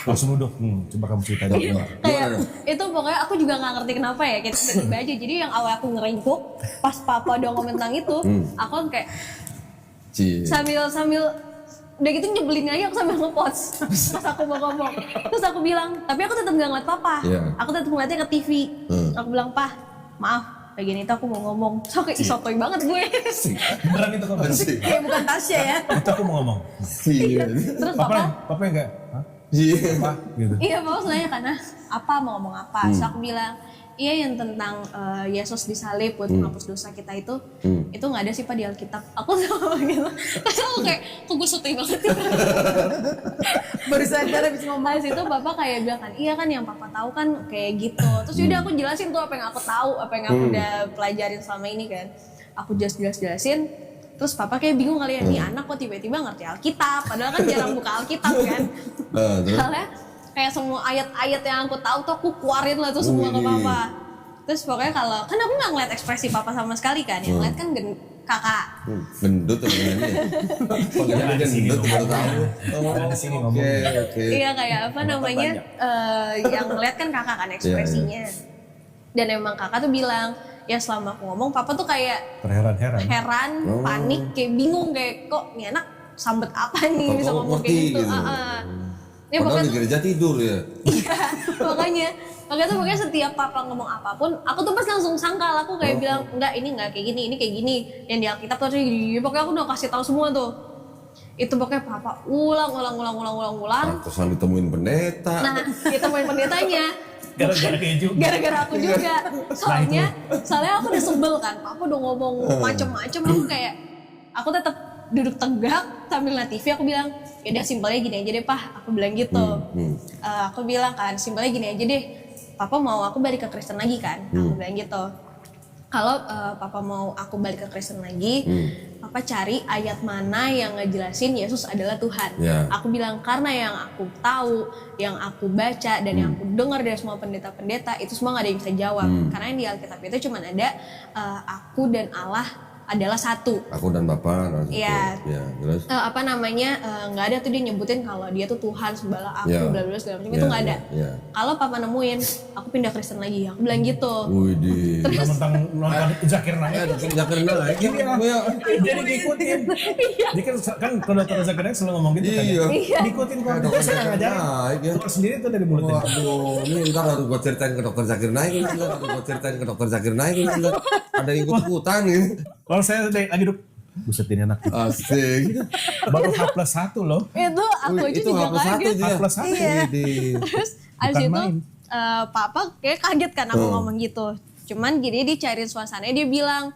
langsung duduk. Coba kamu cerita dulu. Kayak itu pokoknya aku juga nggak ngerti kenapa ya kayak tiba-tiba aja. Jadi yang awal aku ngeringkuk pas papa udah ngomong tentang itu, aku kayak sambil udah gitu nyebelin aja aku sambil nge-pause pas aku mau ngomong. Terus aku bilang, tapi aku tetap gak ngeliat papa. Aku tetap ngeliatnya ke TV. Aku bilang, "Pah, maaf, bagian itu aku mau ngomong." So kayak isotoy banget gue. Beneran itu kamu. Kayak bukan Tasya ya. Itu aku mau ngomong. Terus Papa enggak? Hah? Iya. Apa? Gitu. Iya, papa nanya karena apa mau ngomong apa. Terus aku bilang, iya yang tentang Yesus disalib buat menghapus dosa kita itu nggak ada sih Pak di Alkitab. Aku sama gitu. Terus aku kayak, kok gue sotoy banget ya. Baru sadar habis ngomong. Pas itu bapak kayak bilang kan, iya kan yang papa tahu kan kayak gitu. Terus yaudah aku jelasin tuh apa yang aku tahu, apa yang aku udah pelajarin selama ini kan. Aku jelasin. Terus papa kayak bingung kali ya, nih anak kok tiba-tiba ngerti Alkitab. Padahal kan jarang buka Alkitab kan. Soalnya kayak semua ayat-ayat yang aku tahu tuh aku keluarin lah tuh semua ke papa. Terus pokoknya kalau kan aku nggak ngeliat ekspresi papa sama sekali kan, yang ngeliat kan kakak. Gendut apa gimana ya? Panggilannya gendut baru tahu. Di sini ngomong. Oke. Iya kayak apa namanya yang ngeliat kan kakak kan ekspresinya. Dan emang kakak tuh bilang ya selama aku ngomong papa tuh kayak Terheran-heran. heran, panik, kayak bingung kayak kok nih anak sambet apa nih bisa ngomong kayak gitu. Ya, Padahal pokoknya di tuh, gereja tidur ya. iya, makanya pokoknya setiap papa ngomong apapun, aku tuh pas langsung sangkal, aku kayak bilang enggak ini enggak kayak gini, ini kayak gini. Yang di Alkitab tuh gini. Pokoknya aku udah kasih tahu semua tuh. Itu pokoknya papa ulang. Pantesan ditemuin pendeta. Nah, ditemuin pendetanya. Gara-gara dia juga. Gara-gara aku juga. Soalnya aku udah sebel kan. Papa udah ngomong macem-macem, aku kayak aku tetap duduk tegak sambil liat TV. Aku bilang, ya udah simpelnya gini aja deh Pah. Aku bilang gitu. Aku bilang kan, simpelnya gini aja deh. Papa mau aku balik ke Kristen lagi kan. Aku bilang gitu. Kalau papa mau aku balik ke Kristen lagi, papa cari ayat mana yang ngejelasin Yesus adalah Tuhan. Aku bilang karena yang aku tahu, yang aku baca dan yang aku dengar dari semua pendeta-pendeta itu semua nggak ada yang bisa jawab. Karena yang di Alkitab itu cuma ada aku dan Allah adalah satu. Aku dan Bapak. Iya. Ya, terus. Apa namanya nggak ada tuh dia nyebutin kalau dia tuh Tuhan sebelah aku bla bla segala macam itu nggak ada. Kalau papa nemuin aku pindah Kristen lagi, aku bilang gitu. Widih. Tentang nonton Zakir Naik. Zakir Naik. Jadi ngikutin. Dia kan kalau Dr. Zakir Naik selalu ngomong gitu kan. Iya. Ngikutin kok. Saya nggak ngajarin. Keluar sendiri tuh dari mulutnya. Waduh, ini ntar harus gue ceritain ke dokter Zakir Naik. Ada ikut-ikutan gitu. Kalau saya lagi duduk, buset ini anak. Asik. Baru H+1 loh. Itu aku aja Itu juga H+1 kaget. dia. H+1. Widih. Terus abis Bukan itu main. papa kayak kaget kan aku ngomong gitu. Cuman jadi dia cariin suasananya, dia bilang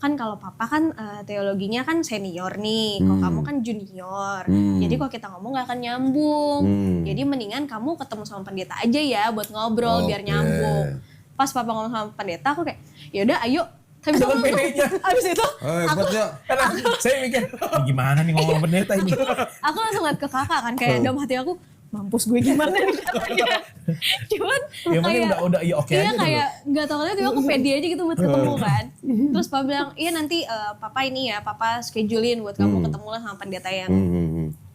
kan kalau papa kan teologinya kan senior nih, kalau kamu kan junior. Jadi kalau kita ngomong gak akan nyambung. Jadi mendingan kamu ketemu sama pendeta aja ya buat ngobrol biar nyambung. Pas papa ngomong sama pendeta aku kayak yaudah ayo. Habis itu, abis itu aku, saya mikir gimana nih ngomong pendeta ini. Aku langsung liat ke kakak kan kayak dalam hati aku mampus gue gimana nih caranya. Cuman kayak udah iya oke aja kayak nggak tahu kenapa tiba aku pede aja gitu buat ketemu kan. Terus papa bilang iya nanti papa ini ya papa schedulein buat kamu ketemu lah sama pendeta yang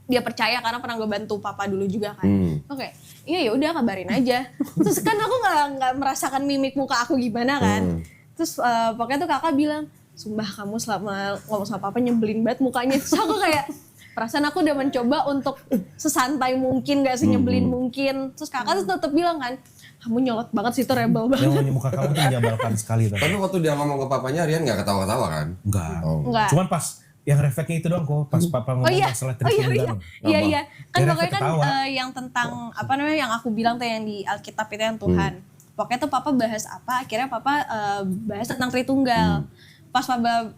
dia percaya karena pernah gue bantu papa dulu juga kan. Oke, iya ya udah kabarin aja. Terus kan aku nggak merasakan mimik muka aku gimana kan. Terus pokoknya tuh kakak bilang, sumpah kamu selama ngomong sama papa nyebelin banget mukanya. Terus aku kayak, perasaan aku udah mencoba untuk sesantai mungkin, gak senyebelin mungkin. Terus kakak tuh tetep bilang kan, kamu nyolot banget sih, itu rebel banget. Yang muka kamu tuh menjabalkan sekali. Tapi waktu dia ngomong ke papanya, Rian gak ketawa-ketawa kan? Enggak. Enggak. Cuman pas yang refleksnya itu doang kok, pas papa ngomong masalah Tritunggal. Iya. Kan Dia pokoknya kan ketawa. yang tentang, apa namanya, yang aku bilang tuh yang di Alkitab itu yang Tuhan. Pokoknya tuh papa bahas apa, akhirnya papa bahas tentang Tritunggal. Pas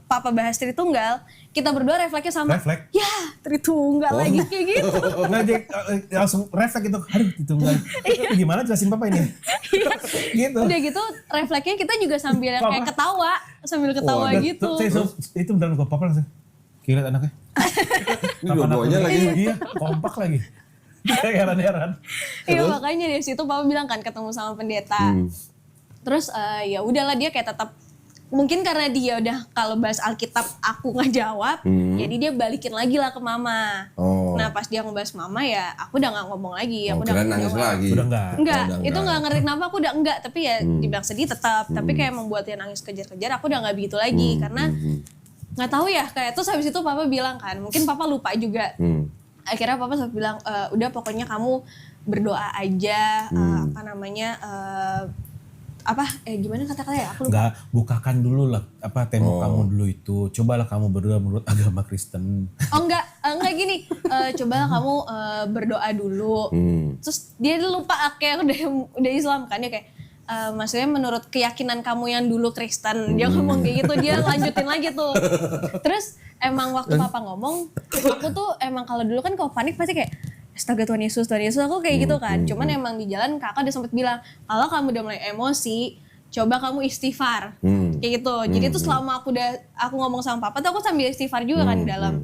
papa bahas Tritunggal, kita berdua refleksnya sama. Refleks? Ya, Tritunggal lagi kayak gitu. Nah, dia langsung refleks gitu, aduh Tritunggal. Gimana jelasin papa ini? Gitu. Udah gitu refleksnya kita juga sambil kayak ketawa, sambil ketawa gitu. Itu beneran gue papa langsung. Gila anaknya. Ini dua-duanya lagi. Iya, kompak lagi. Heran-heran. Iya makanya dari situ papa bilang kan ketemu sama pendeta. Terus ya udahlah dia kayak tetap mungkin karena dia udah kalau bahas Alkitab aku nggak jawab, jadi dia balikin lagi lah ke mama. Nah pas dia ngebahas mama ya aku udah nggak ngomong lagi, aku udah keren nggak nangis jawab. lagi. Udah enggak. Enggak, itu nggak ngerti kenapa aku udah enggak, tapi ya dibilang sedih tetap, tapi kayak membuat dia nangis kejar-kejar, aku udah nggak begitu lagi karena nggak tahu ya kayak terus habis itu papa bilang kan, mungkin papa lupa juga. Akhirnya papa sampai bilang udah pokoknya kamu berdoa aja apa namanya gimana kata-kata ya aku lupa. Enggak, bukakan dulu lah apa tembok kamu dulu itu. Cobalah kamu berdoa menurut agama Kristen. Oh enggak gini. Cobalah kamu berdoa dulu. Terus dia lupa kayak udah Islam kan dia kayak maksudnya menurut keyakinan kamu yang dulu Kristen. Dia ngomong kayak gitu, dia lanjutin lagi tuh. Terus emang waktu papa ngomong, aku tuh emang kalau dulu kan kalau panik pasti kayak astaga Tuhan Yesus aku kayak gitu kan. Cuman emang di jalan kakak udah sempet bilang, kalau kamu udah mulai emosi, coba kamu istighfar. Kayak gitu. Jadi tuh selama aku ngomong sama papa tuh aku sambil istighfar juga kan di dalam.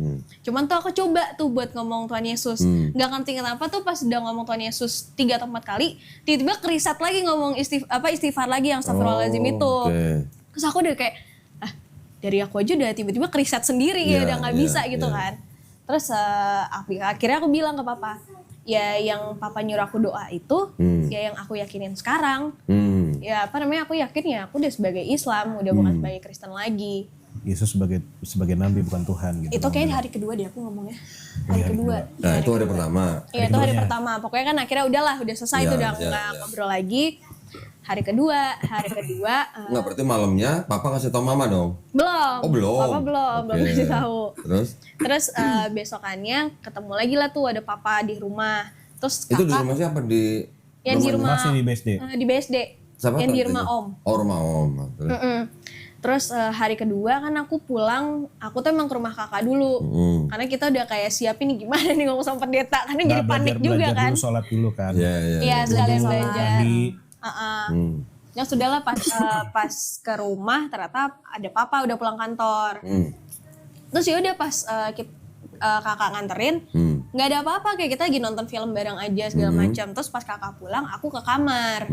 Cuman tuh aku coba tuh buat ngomong Tuhan Yesus. Gak ngerti kenapa tuh pas udah ngomong Tuhan Yesus 3 atau 4 kali, tiba-tiba kerisat lagi ngomong istighfar lagi yang astagfirullahaladzim itu. Terus aku udah kayak, dari aku aja udah tiba-tiba kerisat sendiri ya udah gak bisa gitu kan. Terus akhirnya aku bilang ke papa, ya yang papa nyuruh aku doa itu ya yang aku yakinin sekarang. Ya apa namanya aku yakin ya aku udah sebagai Islam, udah bukan sebagai Kristen lagi. Yesus sebagai nabi bukan Tuhan gitu. Itu kayak hari kedua deh aku ngomongnya. Hari kedua. Nah itu hari pertama. Iya itu hari pertama. Pokoknya kan akhirnya udahlah udah selesai itu udah nggak ngobrol lagi. Hari kedua. Nggak berarti malamnya papa ngasih tau mama dong? Belum. Oh belum? Papa belum ngasih tahu. Terus besokannya ketemu lagi lah tuh ada papa di rumah. Terus kakak. Itu di rumah siapa? Yang di rumah. Masih di BSD? Di BSD. Siapa yang di rumah itu? om. Oh rumah om. Terus hari kedua kan aku pulang, aku tuh emang ke rumah kakak dulu. Karena kita udah kayak siapin nih gimana nih ngomong sama pendeta. Karena jadi panik juga kan. Dulu, sholat dulu kan. Iya sekalian belajar. Mandi. Ya sudahlah pas ke rumah ternyata ada papa udah pulang kantor. Terus ya udah pas kakak nganterin, nggak ada apa-apa kayak kita lagi nonton film bareng aja segala macam. Terus pas kakak pulang aku ke kamar.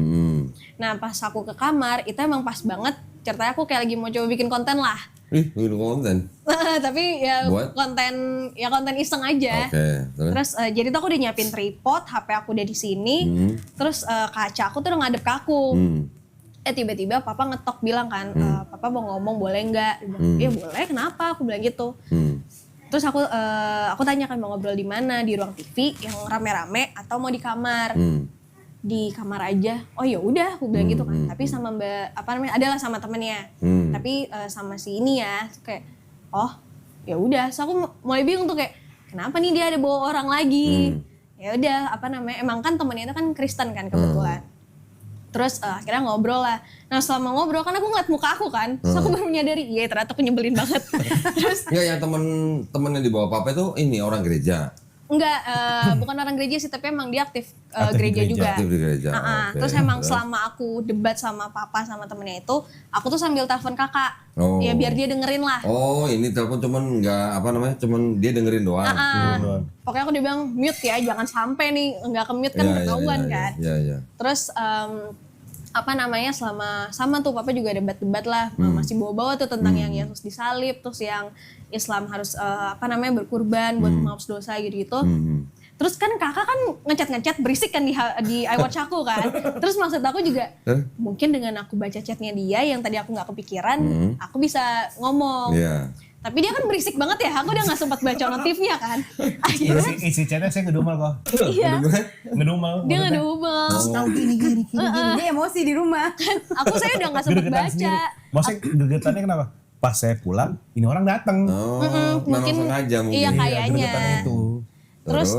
Nah pas aku ke kamar itu emang pas banget ceritanya aku kayak lagi mau coba bikin konten lah. Bikin konten? Tapi ya konten iseng aja. Terus jadi tuh aku udah nyiapin tripod, HP aku udah di sini. Terus kaca aku tuh udah ngadep ke aku. Tiba-tiba papa ngetok bilang kan, papa mau ngomong boleh nggak? Iya boleh, kenapa? Aku bilang gitu. Terus aku tanya kan mau ngobrol di mana, di ruang TV yang rame-rame atau mau di kamar? Di kamar aja. Oh ya udah, aku bilang gitu kan. Tapi sama adalah sama temennya. Tapi sama si ini ya, kayak oh ya udah. So aku mulai bingung tuh kayak kenapa nih dia ada bawa orang lagi? Ya udah, emang kan temennya itu kan Kristen kan kebetulan. Terus akhirnya ngobrol lah. Nah selama ngobrol kan aku ngeliat muka aku kan. Terus aku baru menyadari, iya ternyata aku nyebelin banget. Terus Enggak, yang temen yang dibawa papa itu ini orang gereja. enggak, bukan orang gereja sih, tapi emang dia aktif, Aktif di gereja gereja. juga. Aktif di gereja, oke. Terus emang selama aku debat sama papa sama temennya itu, aku tuh sambil telepon kakak. Oh. Ya biar dia dengerin lah. Oh, ini telepon cuman nggak apa namanya, cuman dia dengerin doang. doang. Pokoknya aku dia bilang mute ya, jangan sampai nih nggak ke mute kan ketahuan kan. Iya. Terus apa namanya selama sama tuh papa juga debat-debat lah, masih bawa-bawa tuh tentang yang Yesus disalib, terus yang Islam harus apa namanya berkurban buat menghapus dosa gitu-gitu. Terus kan kakak kan ngecat berisik kan di iWatch aku kan. Terus maksud aku juga mungkin dengan aku baca chatnya dia yang tadi aku nggak kepikiran, aku bisa ngomong. Iya. Tapi dia kan berisik banget ya, aku udah gak sempat baca notifnya kan. Akhirnya Isi chatnya saya ngedumel kok. iya, Ngedumel. dia ngedumel. Tahu gini. Dia emosi di rumah. Saya udah gak sempat Gregetan baca. sendiri. Maksudnya gregetannya kenapa? Pas saya pulang, ini orang datang. Oh, mungkin- memang sengaja mungkin. iya, kayaknya. Gregetannya itu. Terus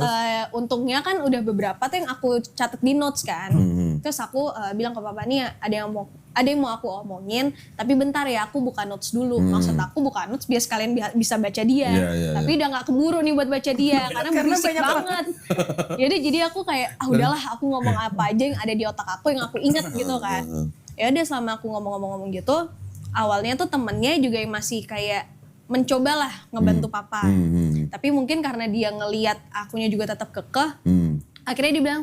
untungnya kan udah beberapa tuh yang aku catat di notes kan. Terus aku bilang ke papa nih ada yang mau aku omongin, tapi bentar ya aku buka notes dulu. Maksud aku buka notes biar sekalian bisa baca dia. Iya, Tapi udah nggak keburu nih buat baca dia karena berisik banget. Jadi aku kayak udahlah aku ngomong apa aja yang ada di otak aku yang aku inget gitu kan. Ya udah selama aku ngomong gitu, awalnya tuh temennya juga yang masih kayak mencobalah ngebantu papa. Tapi mungkin karena dia ngeliat akunya juga tetap kekeh, akhirnya dia bilang,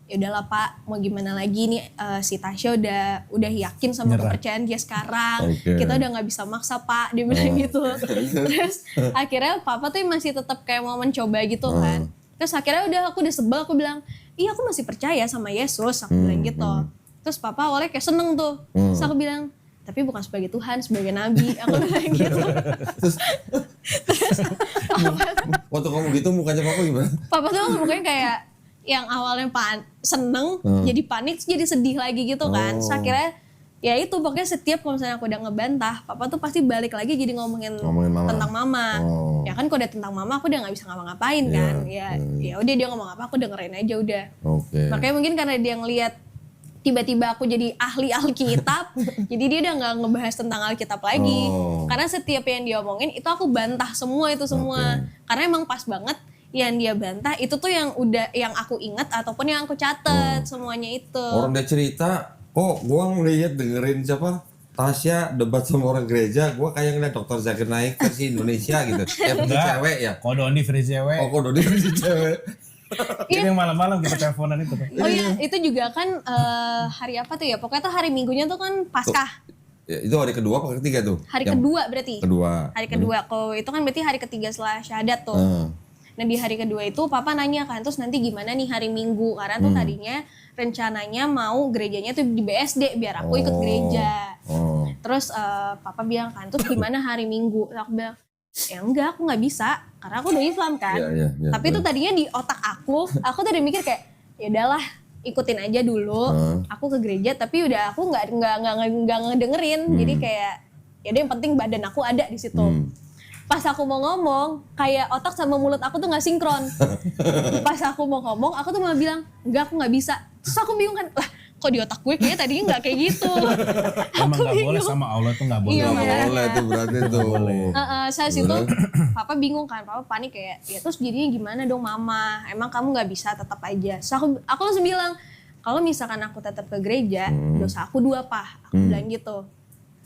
ya udahlah Pak, mau gimana lagi nih si Tasya udah yakin sama kepercayaan dia sekarang. Oke. Kita udah nggak bisa maksa Pak, dia bilang gitu. Terus akhirnya papa tuh masih tetap kayak mau mencoba gitu kan. Terus akhirnya aku udah sebel, aku bilang, iya aku masih percaya sama Yesus, aku bilang gitu. Terus papa awalnya kayak seneng tuh. Terus aku bilang, tapi bukan sebagai Tuhan, sebagai Nabi, aku bilang gitu. Terus Waktu kamu gitu mukanya papa gimana? papa tuh mukanya kayak yang awalnya seneng, jadi panik, terus jadi sedih lagi gitu kan. Terus akhirnya ya itu pokoknya setiap kalau misalnya aku udah ngebantah, papa tuh pasti balik lagi jadi ngomongin Mama. tentang mama. Oh. Ya kan kalau udah tentang mama aku udah nggak bisa ngapa-ngapain kan. Ya udah dia ngomong apa aku dengerin aja udah. Oke. Makanya mungkin karena dia ngelihat tiba-tiba aku jadi ahli Alkitab, jadi dia udah nggak ngebahas tentang Alkitab lagi. Oh. Karena setiap yang dia omongin itu aku bantah semua itu semua. Karena emang pas banget yang dia bantah itu tuh yang aku ingat ataupun yang aku catat semuanya itu. Orang dia cerita, kok gua ngeliat dengerin siapa? Tasya debat sama orang gereja, gua kayak ngeliat Dr. Zakir Naik versi Indonesia gitu. Versi cewek ya. Kodoni free cewek. Oh, kok Dodi versi cewek. Ini yang malam-malam kita teleponan itu tuh. Oh iya, itu juga kan hari apa tuh ya? Pokoknya tuh hari Minggunya tuh kan Paskah. Ya, itu hari kedua apa ketiga tuh? Hari kedua berarti. Kedua. Hari kedua. Kalau itu kan berarti hari ketiga setelah syahadat tuh. Nah di hari kedua itu papa nanya kan, terus nanti gimana nih hari Minggu? Karena tuh tadinya rencananya mau gerejanya tuh di BSD biar aku ikut gereja. Terus papa bilang kan, terus gimana hari Minggu? Terus aku bilang, ya enggak aku nggak bisa karena aku udah Islam kan. Iya, Tapi itu tadinya di otak aku tuh udah mikir kayak, ya udahlah ikutin aja dulu. Aku ke gereja tapi udah aku nggak ngedengerin. Jadi kayak, ya udah yang penting badan aku ada di situ. Pas aku mau ngomong, kayak otak sama mulut aku tuh gak sinkron. Pas aku mau ngomong, aku tuh malah bilang, enggak aku gak bisa. Terus aku bingung kan, lah kok di otak gue kayaknya tadinya gak kayak gitu. Emang gak boleh sama Allah tuh gak boleh. Iya, Nggak boleh tuh berarti tuh. Saat itu, papa bingung kan, papa panik kayak, ya terus jadinya gimana dong mama, emang kamu gak bisa tetap aja. So aku langsung bilang, kalau misalkan aku tetap ke gereja, dosa aku 2 Pak. Aku bilang gitu.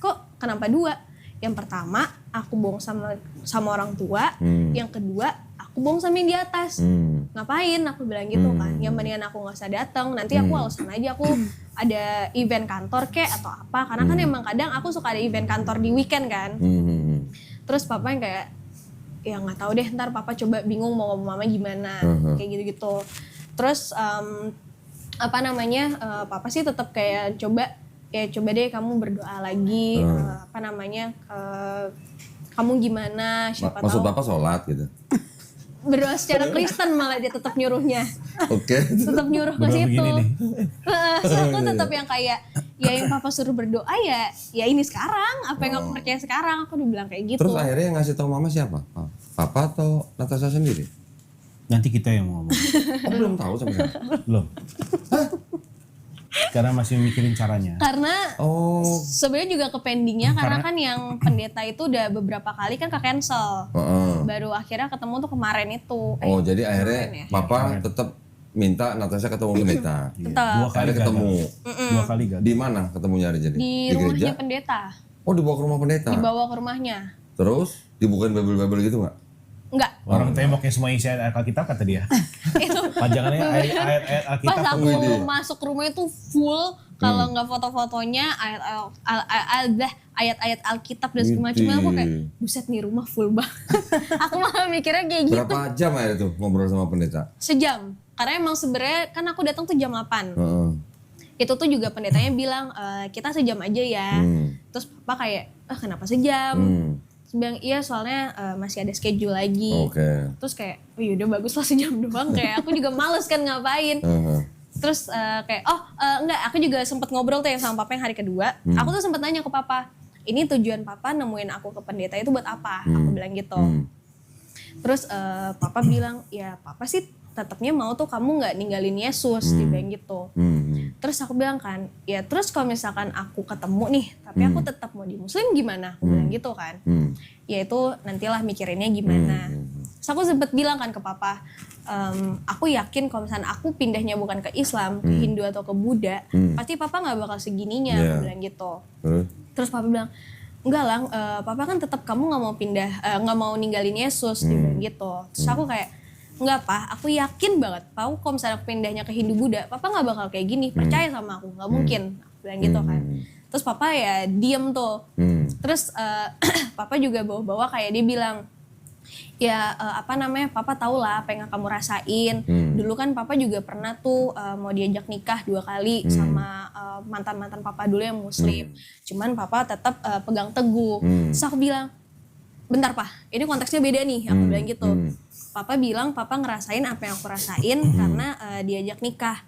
Kok kenapa 2? Yang pertama, aku bohong sama orang tua. Yang kedua, aku bohong sama yang di atas. Ngapain? Aku bilang gitu kan. Yang mendingan aku gak usah datang. Nanti aku alasan aja aku ada event kantor kek atau apa. Karena kan emang kadang aku suka ada event kantor di weekend kan. Terus papa yang kayak, ya gak tahu deh ntar papa coba bingung mau ngomong mama gimana. Kayak gitu-gitu. Terus apa namanya, papa sih tetap kayak coba deh kamu berdoa lagi, apa namanya, kamu gimana, siapa Maksud tahu. Bapak sholat gitu? Berdoa secara Kristen malah dia tetap nyuruhnya. Oke. Tetap nyuruh ke Berdoa situ. begini nih. So aku tetap yang kayak, ya yang papa suruh berdoa ya ini sekarang, apa yang aku percaya sekarang, aku dibilang kayak gitu. Terus akhirnya yang ngasih tahu mama siapa? Papa atau Natasha sendiri? Nanti kita yang mau ngomong. Oh, belum tahu sama saya. Belum. Karena masih mikirin caranya. Karena Oh. sebenarnya juga ke pendingnya karena kan yang pendeta itu udah beberapa kali kan ke cancel. Heeh. Baru akhirnya ketemu tuh kemarin itu. Oh, jadi akhirnya kemarin ya. papa tetap minta Natasha ketemu pendeta. Tetap Dua kali Akhirnya ketemu. Dua kali gagal. Di mana ketemunya hari jadi? di rumahnya pendeta, Oh, dibawa ke rumah pendeta. dibawa ke rumahnya. Terus dibukain Bible gitu nggak? Enggak. Orang temboknya semua isi ayat Alkitab kata dia. Itu Pajangannya ayat-ayat Alkitab. pas aku Widih. masuk rumah itu full, kalau nggak foto-fotonya ayat-ayat Alkitab dan segala macam. Aku kayak buset nih rumah full banget. Aku malah mikirnya kayak gitu. Berapa jam akhirnya tuh ngobrol sama pendeta? Sejam. Karena emang sebenarnya kan aku datang tuh jam 8. Heeh. Itu tuh juga pendetanya bilang kita sejam aja ya. Terus papa kayak kenapa sejam? Terus bilang iya soalnya masih ada schedule lagi. Oke. Terus kayak oh yaudah bagus lah sejam doang, kayak aku juga males kan ngapain. Terus kayak enggak, aku juga sempet ngobrol tuh yang sama papa yang hari kedua. Aku tuh sempet nanya ke papa, ini tujuan papa nemuin aku ke pendeta itu buat apa? Aku bilang gitu. Terus papa bilang ya papa sih tetapnya mau tuh kamu nggak ninggalin Yesus, dia bilang gitu. Terus aku bilang kan, ya terus kalau misalkan aku ketemu nih, tapi aku tetap mau di Muslim gimana? Aku bilang gitu kan. Ya itu nantilah mikirinnya gimana. Terus aku sempet bilang kan ke papa, aku yakin kalau misalkan aku pindahnya bukan ke Islam, ke Hindu atau ke Buddha, pasti papa nggak bakal segininya. Aku bilang gitu. Terus papa bilang, enggak lah, papa kan tetap kamu nggak mau pindah, nggak mau ninggalin Yesus, dia bilang gitu. Terus aku kayak, enggak pa, aku yakin banget, Pau kalau misalnya aku pindahnya ke Hindu Buddha, papa nggak bakal kayak gini, percaya sama aku, nggak mungkin, aku bilang gitu kan. Terus papa ya diem tuh, terus papa juga bawa-bawa kayak dia bilang, ya papa tau lah apa yang kamu rasain. Dulu kan papa juga pernah tuh mau diajak nikah 2 kali sama mantan-mantan papa dulu yang Muslim. Cuman papa tetap pegang teguh. Terus aku bilang, bentar pa, ini konteksnya beda nih, aku bilang gitu. Papa bilang papa ngerasain apa yang aku rasain karena diajak nikah.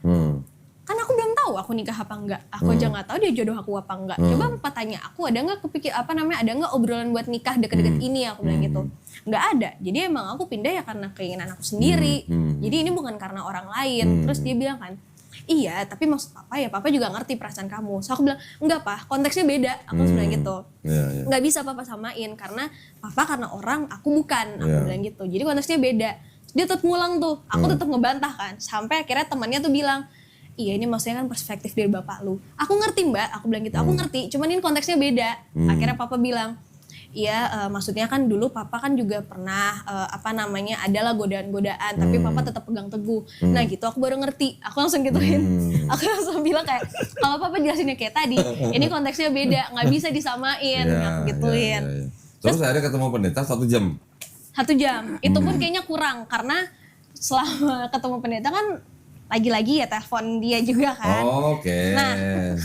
Kan aku belum tahu aku nikah apa enggak. Aku aja nggak tahu dia jodoh aku apa enggak. Coba papa tanya aku ada nggak ada nggak obrolan buat nikah deket-deket ini, aku bilang gitu. Nggak ada. Jadi emang aku pindah ya karena keinginan aku sendiri. Jadi ini bukan karena orang lain. Terus dia bilang kan, iya tapi maksud papa ya papa juga ngerti perasaan kamu. So aku bilang enggak pa, konteksnya beda. Aku bilang gitu. Nggak bisa papa samain karena papa karena orang, aku bukan. Aku bilang gitu. Jadi konteksnya beda. Dia tetap ngulang tuh. Aku tetap ngebantah kan. Sampai akhirnya temannya tuh bilang, iya ini maksudnya kan perspektif dari bapak lu. Aku ngerti mbak, aku bilang gitu. Aku ngerti, cuman ini konteksnya beda. Akhirnya papa bilang, iya maksudnya kan dulu papa kan juga pernah adalah godaan-godaan. Tapi papa tetap pegang teguh. Nah gitu aku baru ngerti. Aku langsung gituin. Aku langsung bilang kayak, kalau papa jelasinnya kayak tadi, ini konteksnya beda. Gak bisa disamain. Aku gituin. Terus akhirnya ketemu pendeta 1 jam? 1 jam. Itu pun kayaknya kurang. Karena selama ketemu pendeta kan lagi-lagi ya telepon dia juga kan. Oke. Nah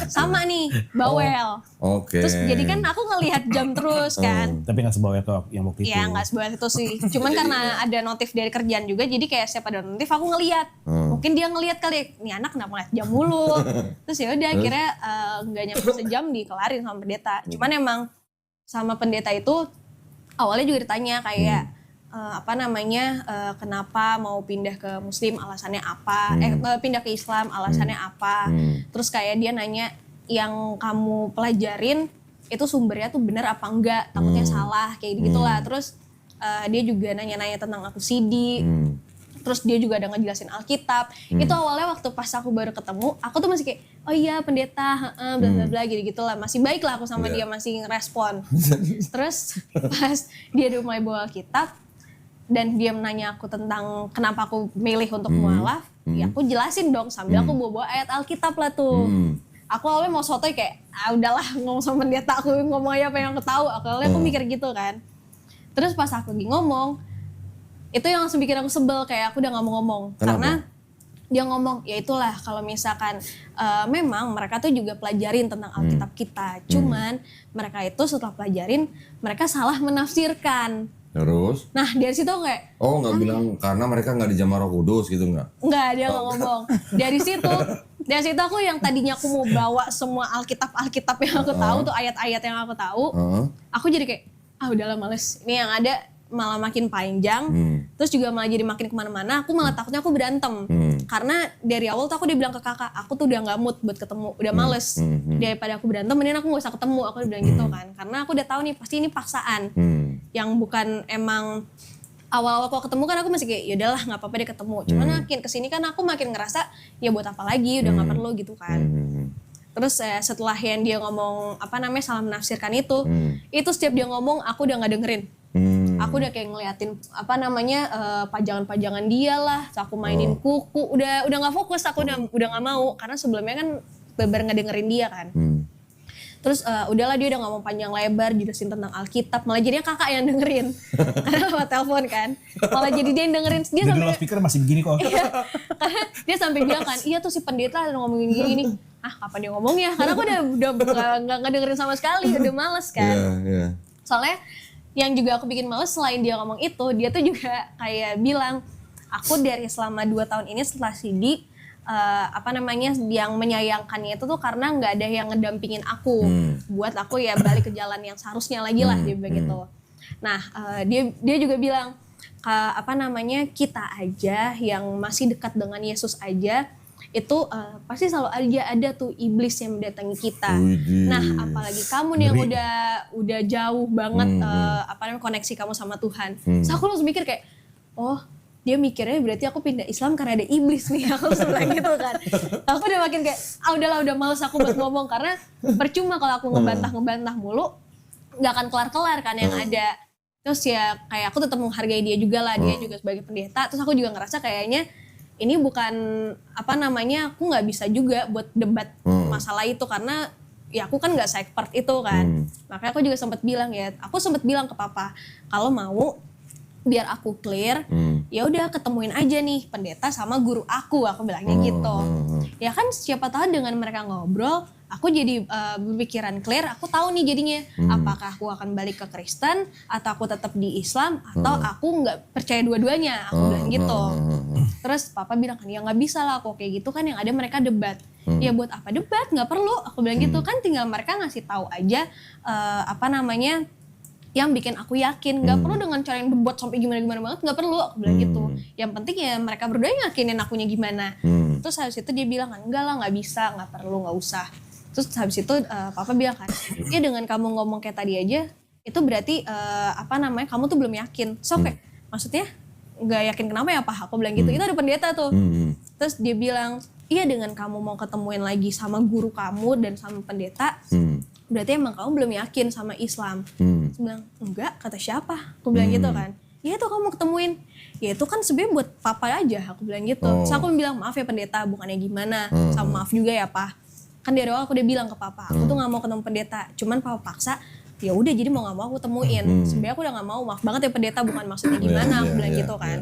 sama nih bawel. Oke. Terus jadi kan aku ngelihat jam terus kan. Tapi nggak sebawel ke yang waktu itu. Iya nggak sebawel itu sih. Cuman karena ada notif dari kerjaan juga, jadi kayak siapa ada notif aku ngelihat. Mungkin dia ngelihat kali, nih anak kenapa ngeliat jam mulu. Terus ya udah akhirnya nggak nyampe sejam dikelarin sama pendeta. Cuman emang sama pendeta itu awalnya juga ditanya kayak kenapa mau pindah ke Muslim alasannya apa, pindah ke Islam alasannya apa. Terus kayak dia nanya yang kamu pelajarin itu sumbernya tuh benar apa enggak, takutnya salah kayak gitulah. Terus dia juga nanya-nanya tentang aku CD. Terus dia juga ada ngejelasin Alkitab. Itu awalnya waktu pas aku baru ketemu, aku tuh masih kayak, oh iya pendeta, bla bla bla gitu-gitulah. Masih baik lah aku sama dia, masih ngerespon. Terus pas dia udah mulai bawa Alkitab, dan dia menanya aku tentang kenapa aku milih untuk mualaf, ya aku jelasin dong sambil aku bawa ayat Alkitab lah tuh. Aku awalnya mau sotoy kayak, udahlah ngomong sama pendeta, aku ngomong aja apa yang aku tahu. Awalnya aku mikir gitu kan. Terus pas aku lagi ngomong, itu yang langsung bikin aku sebel, kayak aku udah gak mau ngomong. Karena dia ngomong, ya itulah kalau misalkan memang mereka tuh juga pelajarin tentang Alkitab kita. Cuman mereka itu setelah pelajarin, mereka salah menafsirkan. Terus? Nah dari situ kayak, oh nggak bilang karena mereka nggak dijamah Roh Kudus gitu nggak? Nggak, dia nggak ngomong. Dari situ aku yang tadinya aku mau bawa semua Alkitab yang aku tahu tuh, ayat-ayat yang aku tahu, aku jadi kayak udahlah males. Ini yang ada malah makin panjang, terus juga malah jadi makin kemana-mana. Aku malah takutnya aku berantem, karena dari awal tuh aku bilang ke kakak, aku tuh udah nggak mood buat ketemu, udah males. Daripada aku berantem, mending aku nggak usah ketemu. Aku bilang gitu kan, karena aku udah tahu nih pasti ini paksaan, yang bukan emang. Awal-awal kalau ketemu kan aku masih kayak yaudahlah nggak apa-apa deh ketemu. Cuman makin kesini kan aku makin ngerasa ya buat apa lagi, udah nggak perlu gitu kan. Terus setelah yang dia ngomong salah menafsirkan itu setiap dia ngomong aku udah nggak dengerin. Aku udah kayak ngeliatin pajangan-pajangan dia lah, terus aku mainin kuku, udah nggak fokus, aku udah nggak mau karena sebelumnya kan bener nggak dengerin dia kan. Terus udahlah dia udah ngomong panjang lebar jelasin tentang Alkitab, malah jadinya kakak yang dengerin karena lewat telepon kan, malah jadi dia yang dengerin. Dia Jadi sampai speaker masih begini kok. iya, karena dia sampai bilang kan, iya tuh si pendeta ngomongin gini. Kapan dia ngomongnya? Karena aku udah nggak dengerin sama sekali, udah males kan. Soalnya yang juga aku bikin males selain dia ngomong itu, dia tuh juga kayak bilang, aku dari selama 2 tahun ini setelah Sidi, yang menyayangkannya itu tuh karena nggak ada yang ngedampingin aku, buat aku ya balik ke jalan yang seharusnya lagi lah, dia begitu. Nah dia juga bilang, kita aja yang masih dekat dengan Yesus aja itu pasti selalu ada tuh iblis yang mendatangi kita. Nah apalagi kamu nih yang udah jauh banget koneksi kamu sama Tuhan. So aku langsung mikir kayak, oh dia mikirnya berarti aku pindah Islam karena ada iblis nih, aku bilang gitu kan. Aku udah makin kayak, udah males aku buat ngomong, karena percuma kalau aku ngebantah mulu, nggak akan kelar-kelar kan yang ada. Terus ya kayak aku tetap menghargai dia juga lah, dia juga sebagai pendeta. Terus aku juga ngerasa kayaknya ini bukan aku nggak bisa juga buat debat masalah itu, karena ya aku kan nggak se-expert itu kan. Makanya aku juga sempat bilang ke papa, kalau mau biar aku clear, ya udah ketemuin aja nih pendeta sama guru aku bilangnya gitu. Ya kan siapa tahu dengan mereka ngobrol, aku jadi berpikiran clear, aku tahu nih jadinya apakah aku akan balik ke Kristen atau aku tetap di Islam atau aku nggak percaya dua-duanya, aku bilang gitu. Terus papa bilang kan, ya nggak bisa lah kok kayak gitu kan, yang ada mereka debat. Ya buat apa debat, nggak perlu, aku bilang gitu kan, tinggal mereka ngasih tahu aja yang bikin aku yakin, nggak perlu dengan cara yang debat sampai gimana banget, nggak perlu, aku bilang gitu. Yang penting ya mereka berdua yakinin akunya gimana. Terus habis itu dia bilang kan, enggak lah, nggak bisa, nggak perlu, nggak usah. Terus habis itu papa bilang kan, ya dengan kamu ngomong kayak tadi aja, itu berarti kamu tuh belum yakin. So kayak maksudnya nggak yakin kenapa ya Pak? Aku bilang gitu. Itu ada pendeta tuh. Terus dia bilang, iya dengan kamu mau ketemuin lagi sama guru kamu dan sama pendeta, berarti emang kamu belum yakin sama Islam. Terus bilang, enggak, kata siapa? Aku bilang gitu kan. Ya itu kamu ketemuin. Ya itu kan sebenarnya buat papa aja, aku bilang gitu. Terus aku bilang, maaf ya pendeta, bukannya gimana. Sama maaf juga ya Pak. Kan dari awal aku udah bilang ke papa, aku tuh gak mau ketemu pendeta. Cuman papa paksa, ya udah jadi mau gak mau aku temuin. Sebenarnya aku udah gak mau, maaf banget ya pendeta, bukan maksudnya gimana, aku bilang gitu kan.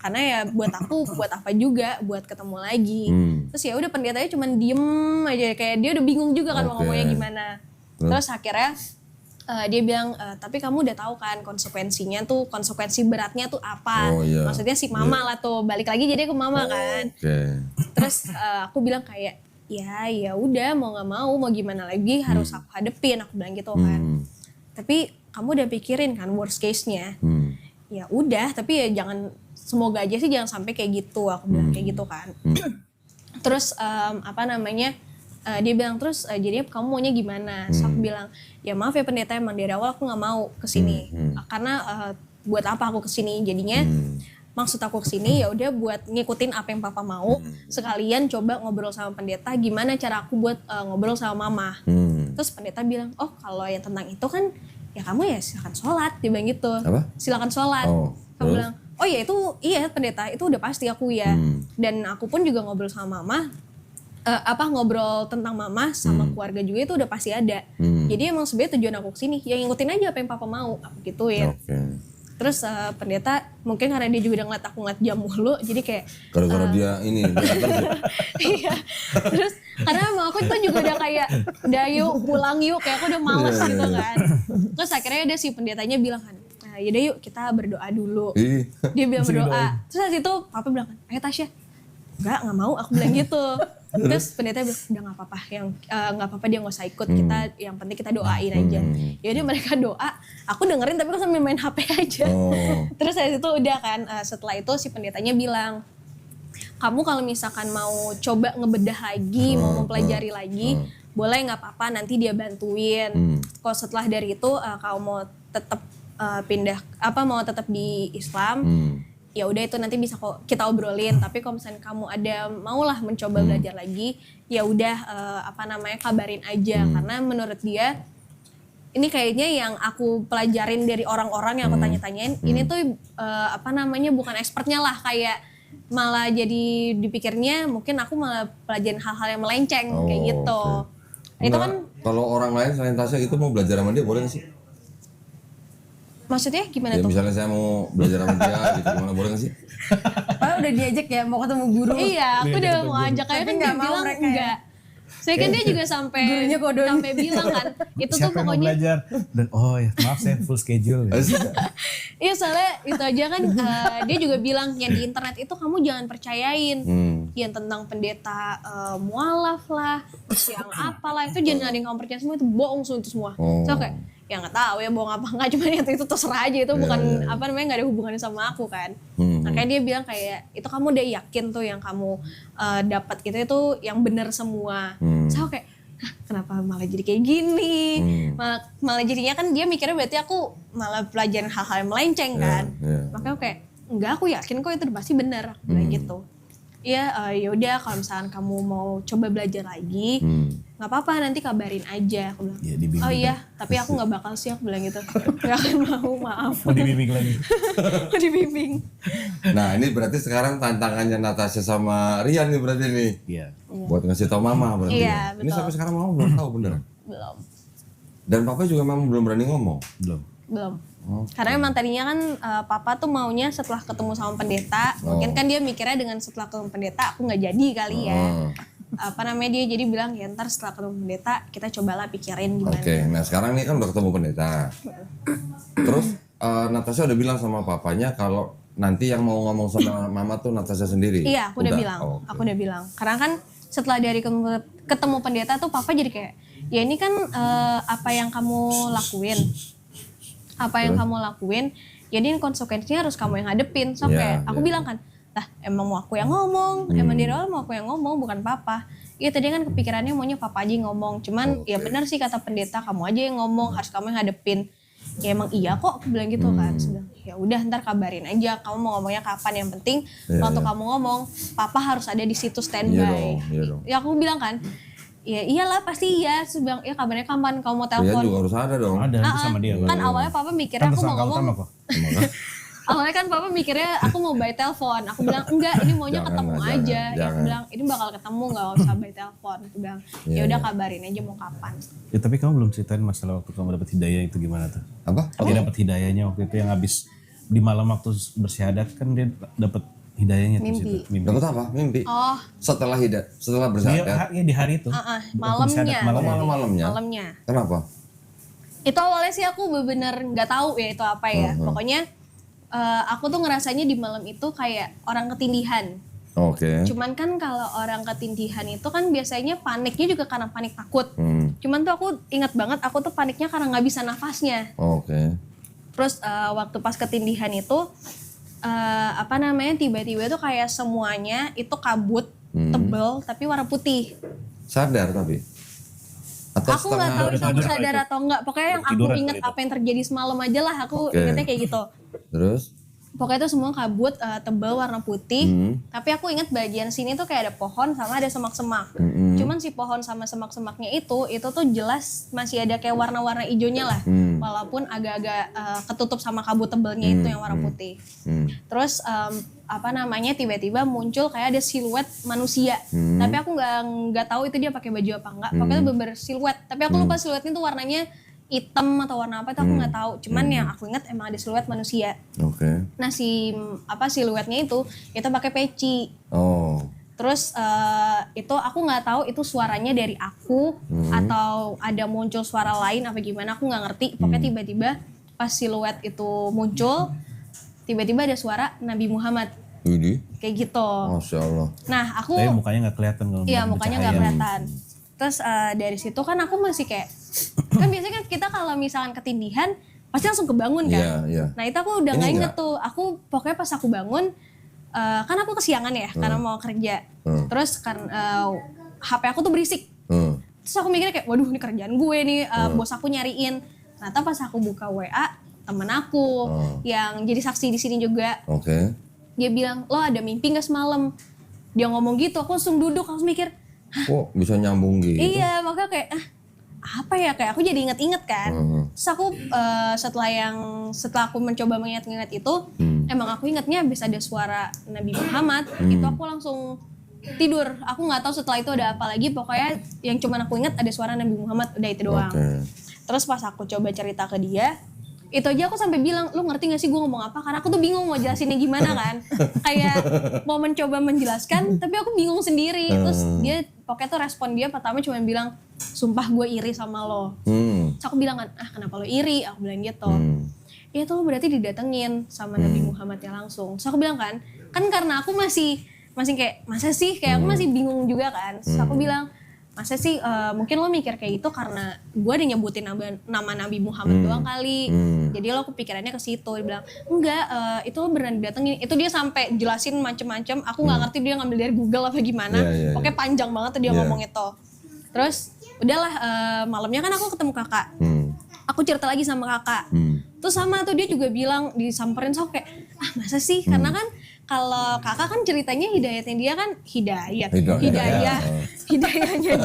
Karena ya buat aku, buat apa juga, buat ketemu lagi. Terus ya udah pendetanya cuman diem aja, kayak dia udah bingung juga kan mau ngomongnya gimana. Terus akhirnya dia bilang, tapi kamu udah tahu kan konsekuensinya tuh, konsekuensi beratnya tuh apa. Maksudnya si mama lah tuh, balik lagi jadi ke mama kan. Terus aku bilang kayak, ya udah mau nggak mau gimana lagi harus aku hadepin, aku bilang gitu kan. Tapi kamu udah pikirin kan worst case-nya. Ya udah, tapi ya jangan, semoga aja sih jangan sampai kayak gitu, aku bilang kayak gitu kan. Terus dia bilang terus jadinya kamu maunya gimana? So aku bilang, ya maaf ya pendeta, emang dari awal aku nggak mau kesini karena buat apa aku kesini? Jadinya maksud aku kesini ya udah buat ngikutin apa yang papa mau, sekalian coba ngobrol sama pendeta gimana cara aku buat ngobrol sama mama. Terus pendeta bilang, oh kalau yang tentang itu kan ya kamu ya silakan sholat, dia bilang gitu. Apa? Silakan sholat. Kamu bilang, oh ya itu iya pendeta, itu udah pasti aku ya. Dan aku pun juga ngobrol sama mama, ngobrol tentang mama sama keluarga juga itu udah pasti ada. Jadi emang sebenarnya tujuan aku kesini, ya ngikutin aja apa yang papa mau, aku gituin. Terus pendeta mungkin karena dia juga udah ngeliat aku ngeliat jam mulu, jadi kayak gara-gara dia ini iya. Terus karena emang aku tuh juga udah kayak udah yuk pulang yuk, kayak aku udah males gitu kan. Terus akhirnya ada si pendetanya bilang kan, yaudah yuk kita berdoa dulu. Dia bilang berdoa. Terus habis itu papa bilang kan, ayo Tasya, nggak mau, aku bilang gitu. Terus pendeta bilang udah nggak apa-apa, yang nggak apa-apa dia nggak usah ikut, kita yang penting kita doain aja. Jadi mereka doa, aku dengerin tapi aku sambil main HP aja. Terus dari situ udah kan, setelah itu si pendetanya bilang, kamu kalau misalkan mau coba ngebedah lagi, mau mempelajari lagi, boleh nggak apa-apa, nanti dia bantuin. Kalau setelah dari itu kalau mau tetap pindah mau tetap di Islam, ya udah itu nanti bisa kok kita obrolin. Tapi kalau misalnya kamu ada maulah mencoba belajar lagi, ya udah kabarin aja. Karena menurut dia ini kayaknya yang aku pelajarin dari orang-orang yang aku tanya-tanyain, ini tuh bukan expertnya lah, kayak malah jadi dipikirnya mungkin aku malah pelajarin hal-hal yang melenceng kayak gitu. Itu kan kalau orang lain selain Tasya itu mau belajar sama dia boleh gak sih? maksudnya gimana Ya tuh? misalnya saya mau belajar sama dia gitu, gimana boleh gak sih? Oh, udah diajak ya mau ketemu guru. Iya, aku udah mau ajak kayak kan dia nggak mau bilang mereka ya? enggak. Saya kan dia juga sampai Gurunya kodoin. sampai bilang kan, itu tuh Siapa yang mau pokoknya belajar? Dan ya maaf saya full schedule. iya soalnya itu aja kan dia juga bilang yang di internet itu kamu jangan percayain. Yang tentang pendeta mualaf lah, yang apalah itu jangan ada yang kamu percaya, semua itu bohong itu semua. So kayak ya nggak tahu ya bohong apa nggak, cuman itu terserah aja, itu bukan nggak ada hubungannya sama aku kan. Makanya dia bilang kayak itu kamu udah yakin tuh yang kamu dapat itu yang benar semua. So kayak kenapa malah jadi kayak gini? Malah jadinya kan dia mikirnya berarti aku malah pelajarin hal-hal yang melenceng kan. Makanya aku kayak enggak, aku yakin kok itu pasti benar kayak gitu. Iya, yaudah kalau misalkan kamu mau coba belajar lagi, nggak apa-apa nanti kabarin aja. Aku bilang, Ya, dibimbing oh iya, tapi aku nggak bakal sih, aku bilang gitu. Gak akan mau, maaf. Mau dibimbing lagi. Mau dibimbing. Nah ini berarti sekarang tantangannya Natasha sama Rian nih berarti nih. Iya. Buat ngasih tau mama berarti. Iya, Ini betul. sampai sekarang mama belum tahu beneran. Belum. Dan papa juga memang belum berani ngomong. Belum. Karena emang tadinya kan papa tuh maunya setelah ketemu sama pendeta, mungkin kan dia mikirnya dengan setelah ketemu pendeta aku nggak jadi kali ya. Dia jadi bilang ya ntar setelah ketemu pendeta kita cobalah pikirin gimana. Oke, nah sekarang nih kan udah ketemu pendeta. Terus Natasha udah bilang sama papanya kalau nanti yang mau ngomong sama mama tuh Natasha sendiri. Iya, aku udah bilang. Oh, oke. Aku udah bilang. Karena kan setelah dari ketemu pendeta tuh papa jadi kayak, ya ini kan apa yang kamu lakuin. Apa yang kamu lakuin, jadi konsekuensinya harus kamu yang hadepin. So kayak aku bilang kan, lah emang mau aku yang ngomong, emang dari awal mau aku yang ngomong bukan papa. Iya tadi kan kepikirannya maunya papa aja yang ngomong, cuman ya benar sih kata pendeta, kamu aja yang ngomong, harus kamu yang hadepin. Ya emang iya kok, aku bilang gitu kan. Ya udah ntar kabarin aja, kamu mau ngomongnya kapan, yang penting waktu kamu ngomong, papa harus ada di situ standby. Iya dong. Ya aku bilang kan, ya iyalah pasti iya. Terus bilang, ya kabarnya kapan kamu mau Rian telepon? juga harus ada dong. Ada itu sama dia. Kan awalnya papa mikirnya aku mau ngomong. Kok. Awalnya kan papa mikirnya aku mau by telepon. Aku bilang enggak, ini maunya Jangan ketemu lah, aja. jangan, Ya, aku jangan. bilang ini bakal ketemu, nggak usah by telepon. Aku bilang ya udah kabarin aja mau kapan. Ya tapi kamu belum ceritain masalah waktu kamu dapat hidayah itu gimana tuh? Apa? Dia dapat hidayahnya waktu itu yang habis di malam waktu bersyahadat kan dia dapat hidayahnya tuh Mimpi. situ. Mimpi. Dapat apa? Mimpi. Oh, Setelah Dia bersyahadat. di hari itu. malamnya. Malamnya. Malamnya. Kenapa? Itu awalnya sih aku bener-bener nggak tahu ya itu apa ya. Pokoknya aku tuh ngerasanya di malam itu kayak orang ketindihan. Oke. Cuman kan kalau orang ketindihan itu kan biasanya paniknya juga karena panik takut. Cuman tuh aku ingat banget aku tuh paniknya karena nggak bisa nafasnya. Oke. Terus waktu pas ketindihan itu tiba-tiba tuh kayak semuanya itu kabut tebel tapi warna putih. Sadar tapi. Atau Aku nggak tahu itu aku sadar atau enggak. Pokoknya yang aku Tiduran ingat kali itu. apa yang terjadi semalam aja lah. Aku Oke. ingatnya kayak gitu. Terus? Pokoknya itu semua kabut tebal warna putih. Tapi aku ingat bagian sini tuh kayak ada pohon sama ada semak-semak. Cuman si pohon sama semak-semaknya itu tuh jelas masih ada kayak warna-warna hijaunya lah. Walaupun agak-agak ketutup sama kabut tebelnya itu yang warna putih. Terus tiba-tiba muncul kayak ada siluet manusia. Tapi aku nggak tahu itu dia pakai baju apa enggak. Pokoknya itu bener siluet. Tapi aku lupa siluetnya tuh warnanya hitam atau warna apa itu aku nggak tahu. Cuman yang aku ingat emang ada siluet manusia. Oke. Nah siluetnya itu pakai peci. Oh. Terus itu aku nggak tahu itu suaranya dari aku atau ada muncul suara lain apa gimana, aku nggak ngerti. Pokoknya tiba-tiba pas siluet itu muncul, tiba-tiba ada suara Nabi Muhammad. Widih, kayak gitu. Masya Allah. Nah aku Tapi mukanya nggak kelihatan kalau iya misalnya mukanya bercahaya. nggak kelihatan. Terus dari situ kan aku masih kayak kan biasanya kan kita kalau misalkan ketindihan pasti langsung kebangun kan. Iya, iya. Nah itu aku udah Ini nggak inget nggak? tuh. Aku pokoknya pas aku bangun kan aku kesiangan ya karena mau kerja. Terus kan HP aku tuh berisik. Terus aku mikirnya kayak waduh ini kerjaan gue nih bos aku nyariin. Ternyata pas aku buka WA temen aku yang jadi saksi di sini juga. Oke. Dia bilang lo ada mimpi nggak semalam? Dia ngomong gitu aku langsung duduk langsung mikir Kok bisa nyambung gitu? iya, makanya kayak apa ya kayak aku jadi inget-inget kan. Terus aku setelah aku mencoba mengingat-ingat itu, emang aku ingatnya habis ada suara Nabi Muhammad, itu aku langsung tidur. Aku nggak tahu setelah itu ada apa lagi. Pokoknya yang cuman aku ingat ada suara Nabi Muhammad, udah itu doang. Oke. Terus pas aku coba cerita ke dia, itu aja aku sampai bilang, lu ngerti gak sih gue ngomong apa? Karena aku tuh bingung mau jelasinnya gimana kan. Kayak mau mencoba menjelaskan, tapi aku bingung sendiri. Terus dia, pokoknya tuh respon dia pertama cuma bilang, sumpah gue iri sama lo. Terus aku bilang kan, kenapa lo iri? Aku bilang gitu. Ya tuh lo berarti didatengin sama Nabi Muhammadnya langsung. Terus aku bilang kan karena aku masih kayak, masa sih? Kayak aku masih bingung juga kan. Terus aku bilang, masa sih mungkin lo mikir kayak gitu karena gue udah nyebutin nama Nabi Muhammad doang kali. Jadi lo kepikirannya ke situ. Dia bilang enggak, itu lo beneran didatengin. Itu dia sampai jelasin macem-macem. Aku nggak ngerti dia ngambil dari Google apa gimana. Pokoknya panjang banget tuh dia ngomong itu. Terus udahlah malamnya kan aku ketemu kakak. Aku cerita lagi sama kakak. Terus sama tuh dia juga bilang disamperin, so kayak masa sih? Karena kan kalau kakak kan ceritanya hidayahnya dia kan hidayahnya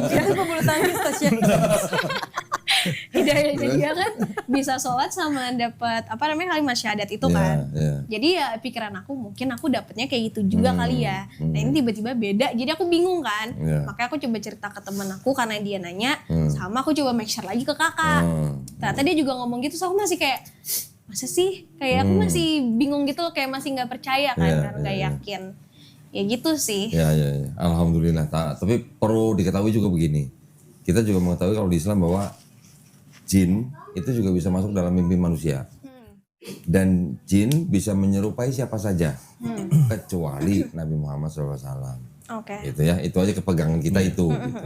dia pebulu tangkis Tasya. Hidayahnya dia kan bisa sholat sama dapat kalimat syahadat itu kan. Jadi ya pikiran aku mungkin aku dapetnya kayak gitu juga kali ya. Nah ini tiba-tiba beda, jadi aku bingung kan. Makanya aku coba cerita ke temen aku karena dia nanya, sama aku coba make sure lagi ke kakak. Ternyata dia juga ngomong gitu, so aku masih kayak masa sih? Kayak aku masih bingung gitu, kayak masih nggak percaya kan, karena nggak yakin. Ya gitu sih. Ya. Alhamdulillah. Tapi perlu diketahui juga begini. Kita juga mengetahui kalau di Islam bahwa jin itu juga bisa masuk dalam mimpi manusia. Dan jin bisa menyerupai siapa saja. Kecuali Nabi Muhammad SAW. Oke. Gitu ya. Itu aja kepegangan kita itu. Gitu.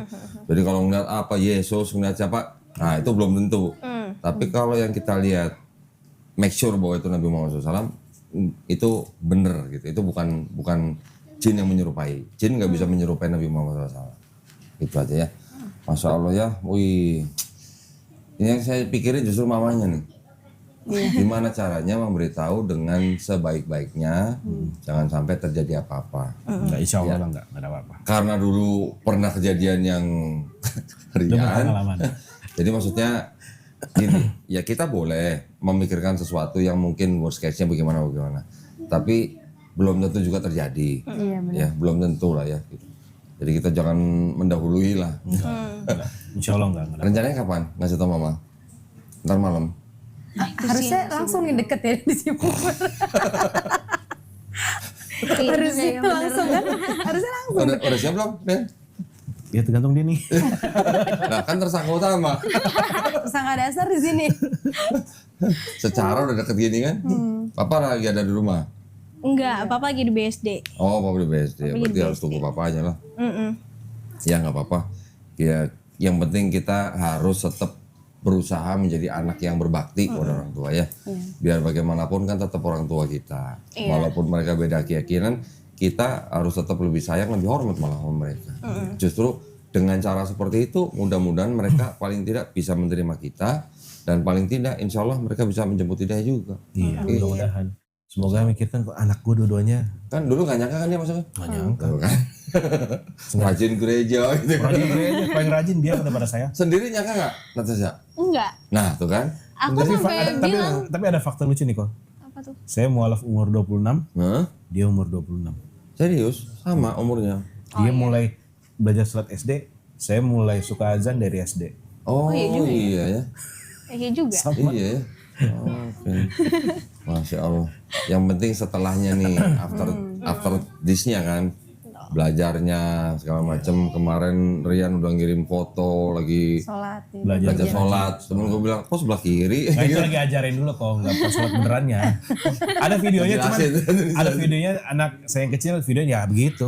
Jadi kalau ngeliat apa Yesus, ngeliat siapa, nah itu belum tentu. Tapi kalau yang kita lihat, make sure bahwa itu Nabi Muhammad SAW itu bener gitu. Itu bukan jin yang menyerupai. Jin nggak bisa menyerupai Nabi Muhammad SAW. Itu aja ya. Masya Allah ya. Wih. Ini yang saya pikirin justru mamanya nih. Gimana caranya memberitahu dengan sebaik-baiknya, jangan sampai terjadi apa-apa. Enggak, insya Allah enggak ada apa-apa. Karena dulu pernah kejadian yang rian. Jadi maksudnya gini, ya kita boleh memikirkan sesuatu yang mungkin worst case-nya bagaimana. Tapi belum tentu juga terjadi. Ya, belum tentu lah ya. Gitu. Jadi kita jangan mendahului lah. Enggak. Insya Allah enggak. Rencananya kapan? Ngasih tau mama? Ntar malam. Harusnya langsung nih deket ya di sini. Harusnya itu langsung kan? Harusnya langsung. Udah siap belum, Ben? Ya tergantung dia nih. Nah kan tersangka utama. Tersangka dasar di sini. Secara udah deket gini kan? Papa lagi ada di rumah? Enggak, papa lagi di BSD. Oh, papa di BSD. Berarti harus tunggu papanya lah. Ya nggak apa-apa. Ya yang penting kita harus tetap berusaha menjadi anak yang berbakti kepada orang tua ya. Biar bagaimanapun kan tetap orang tua kita. Walaupun mereka beda keyakinan, kita harus tetap lebih sayang, lebih hormat malah sama mereka. Justru dengan cara seperti itu, mudah-mudahan mereka paling tidak bisa menerima kita, dan paling tidak insya Allah mereka bisa menjemput hidayah juga. Iya, mudah-mudahan. Semoga mikirkan kok anak gue dua-duanya. Kan dulu gak nyangka kan dia maksudnya? Gak nyangka. Kan? Rajin gereja gitu. Rajin gereja, paling rajin dia daripada saya. Sendiri nyangka gak, Natasha? Enggak. Nah tuh kan. Aku sampai bilang. Tapi ada fakta lucu nih kok. Apa tuh? Saya mualaf umur 26, dia umur 26. Serius? Sama umurnya? Dia mulai belajar sholat SD, saya mulai suka azan dari SD. Oh iya ya. Iya juga. Iya ya. Oke. Masya Allah. Yang penting setelahnya nih, after this-nya kan, belajarnya segala macem. Kemarin Rian udah ngirim foto lagi Sholat. Ya. belajar sholat. Temen gue bilang, kok sebelah kiri? Nah, itu lagi ajarin dulu kok, nggak pas sholat benerannya. Ada videonya cuman, ada videonya anak saya yang kecil, videonya ya begitu.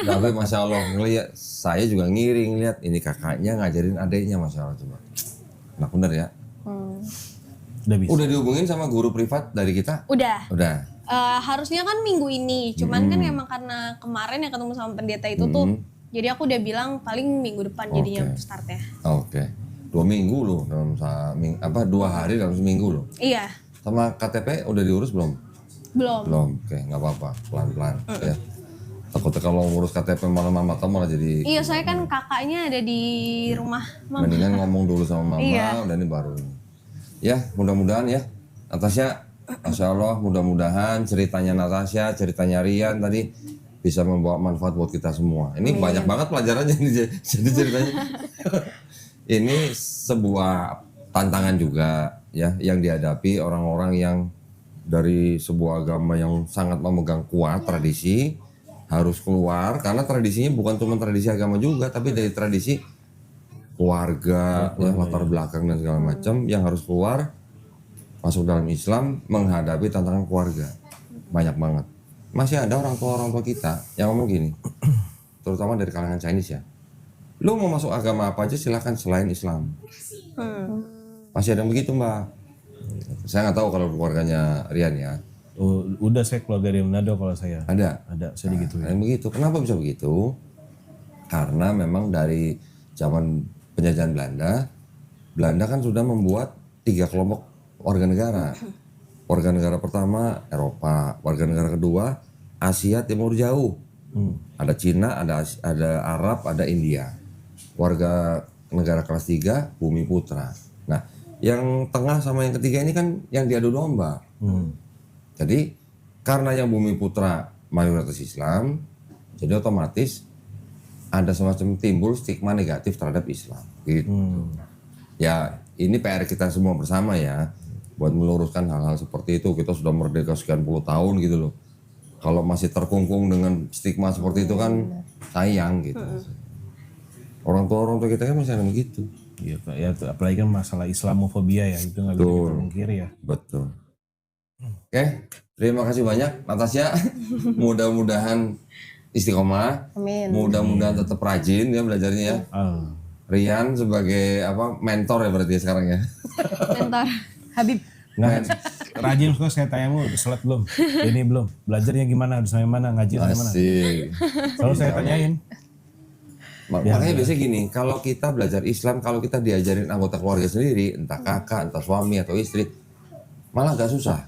Tapi Masya Allah, ngeliat, saya juga ngiri ngeliat ini kakaknya ngajarin adiknya, Masya Allah coba. Nah bener ya. Udah bisa. Udah dihubungin sama guru privat dari kita? Udah. Udah. Harusnya kan minggu ini, cuman kan emang karena kemarin yang ketemu sama pendeta itu tuh, jadi aku udah bilang paling minggu depan jadinya startnya. Oke. 2 minggu loh dalam 2 hari dalam seminggu loh. Iya, Sama KTP udah diurus belum? belum. Belum. Oke, nggak apa-apa, pelan-pelan ya. Takutnya kalau ngurus KTP malam-malam malah jadi. Iya, saya kan kakaknya ada di rumah mama. Mendingan ngomong dulu sama mama, Iya. udah ini baru. Ya, mudah-mudahan ya. Natasha, Masya Allah, mudah-mudahan ceritanya Natasha, ceritanya Rian tadi bisa membawa manfaat buat kita semua. Ini banyak banget pelajarannya nih, jadi ceritanya. Ini sebuah tantangan juga ya yang dihadapi orang-orang yang dari sebuah agama yang sangat memegang kuat tradisi harus keluar karena tradisinya bukan cuma tradisi agama juga tapi dari tradisi keluarga, ya, latar belakang dan segala macam yang harus keluar masuk dalam Islam menghadapi tantangan keluarga. Banyak banget. Masih ada orang tua kita yang ngomong gini, terutama dari kalangan Chinese ya. Lu mau masuk agama apa aja silakan selain Islam. Masih ada yang begitu Mbak. Saya nggak tahu kalau keluarganya Rian ya. Oh, udah saya keluarga dari Manado kalau saya. Ada. Ada, saya digituin. Yang begitu. Kenapa bisa begitu? Karena memang dari zaman penjajahan Belanda, Belanda kan sudah membuat 3 kelompok warga negara. Warga negara pertama Eropa, warga negara kedua Asia Timur Jauh. Ada Cina, ada Arab, ada India. Warga negara kelas 3 Bumi Putra. Nah, yang tengah sama yang ketiga ini kan yang diadu domba. Jadi karena yang Bumi Putra mayoritas Islam, jadi otomatis ada semacam timbul stigma negatif terhadap Islam. Gitu. Ya, ini PR kita semua bersama ya, buat meluruskan hal-hal seperti itu. Kita sudah merdeka sekian puluh tahun gitu loh. Kalau masih terkungkung dengan stigma seperti itu kan sayang gitu. Orang tua kita kan masih ada begitu. Iya Pak, ya apalagi kan masalah Islamofobia ya, itu nggak bisa kita pungkiri ya. Betul. Oke, terima kasih banyak Natasha. Mudah-mudahan istiqomah. Amin. Mudah-mudahan tetap rajin ya belajarnya ya. Rian sebagai mentor ya berarti sekarang ya. Mentor. Habib. Nggak, rajin kok saya tanya mu, sholat belum? Ini belum. Belajarnya gimana? Harus sampai mana? Ngaji sampai mana? Asik. Selalu saya tanyain. Makanya biasanya gini, kalau kita belajar Islam, kalau kita diajarin anggota keluarga sendiri, entah kakak, entah suami atau istri, malah gak susah.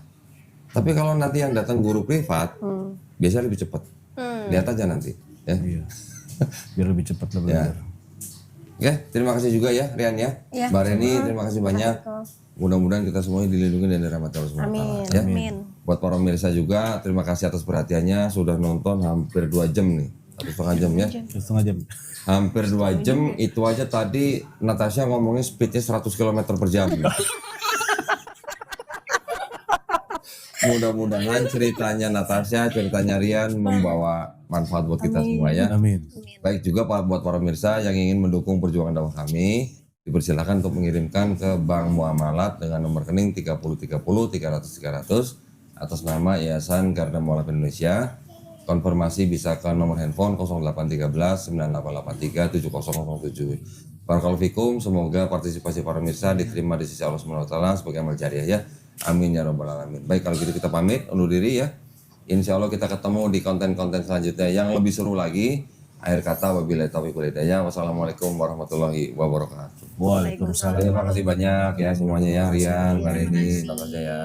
Tapi kalau nanti yang datang guru privat, biasanya lebih cepat. Lihat aja nanti. Ya. Iya. Biar lebih cepat lah Ya. belajar. Oke, terima kasih juga ya Rian ya. Mbak Reni, terima kasih banyak. Mudah-mudahan kita semuanya dilindungi dan dirahmati Allah SWT. Ya. Amin. Buat para pemirsa juga, terima kasih atas perhatiannya. Sudah nonton hampir 2 jam nih. 1,5 jam ya. 1,5 jam. Hampir 2 jam, itu aja tadi Natasha ngomongnya speednya 100 km per jam. Mudah-mudahan ceritanya Natasha, ceritanya Rian membawa manfaat buat kita semua ya. Amin. Baik juga buat para pemirsa yang ingin mendukung perjuangan dakwah kami, dipersilakan untuk mengirimkan ke Bank Muamalat dengan nomor rekening 3030 300 300 atas nama Yayasan Garda Mualaf Indonesia. Konfirmasi bisa ke nomor handphone 0813 9883 7007. Barakallahu fikum, semoga partisipasi para pemirsa diterima di sisi Allah SWT sebagai amal jariah ya. Amin ya rabbal alamin. Baik, kalau gitu kita pamit undur diri ya. Insya Allah kita ketemu di konten-konten selanjutnya yang lebih seru lagi. Akhir kata wabillahi taufiq wal hidayah. Wassalamualaikum warahmatullahi wabarakatuh. Waalaikumsalam. Terima kasih banyak ya semuanya ya, Rian, Mbak Reni, Natasha ya.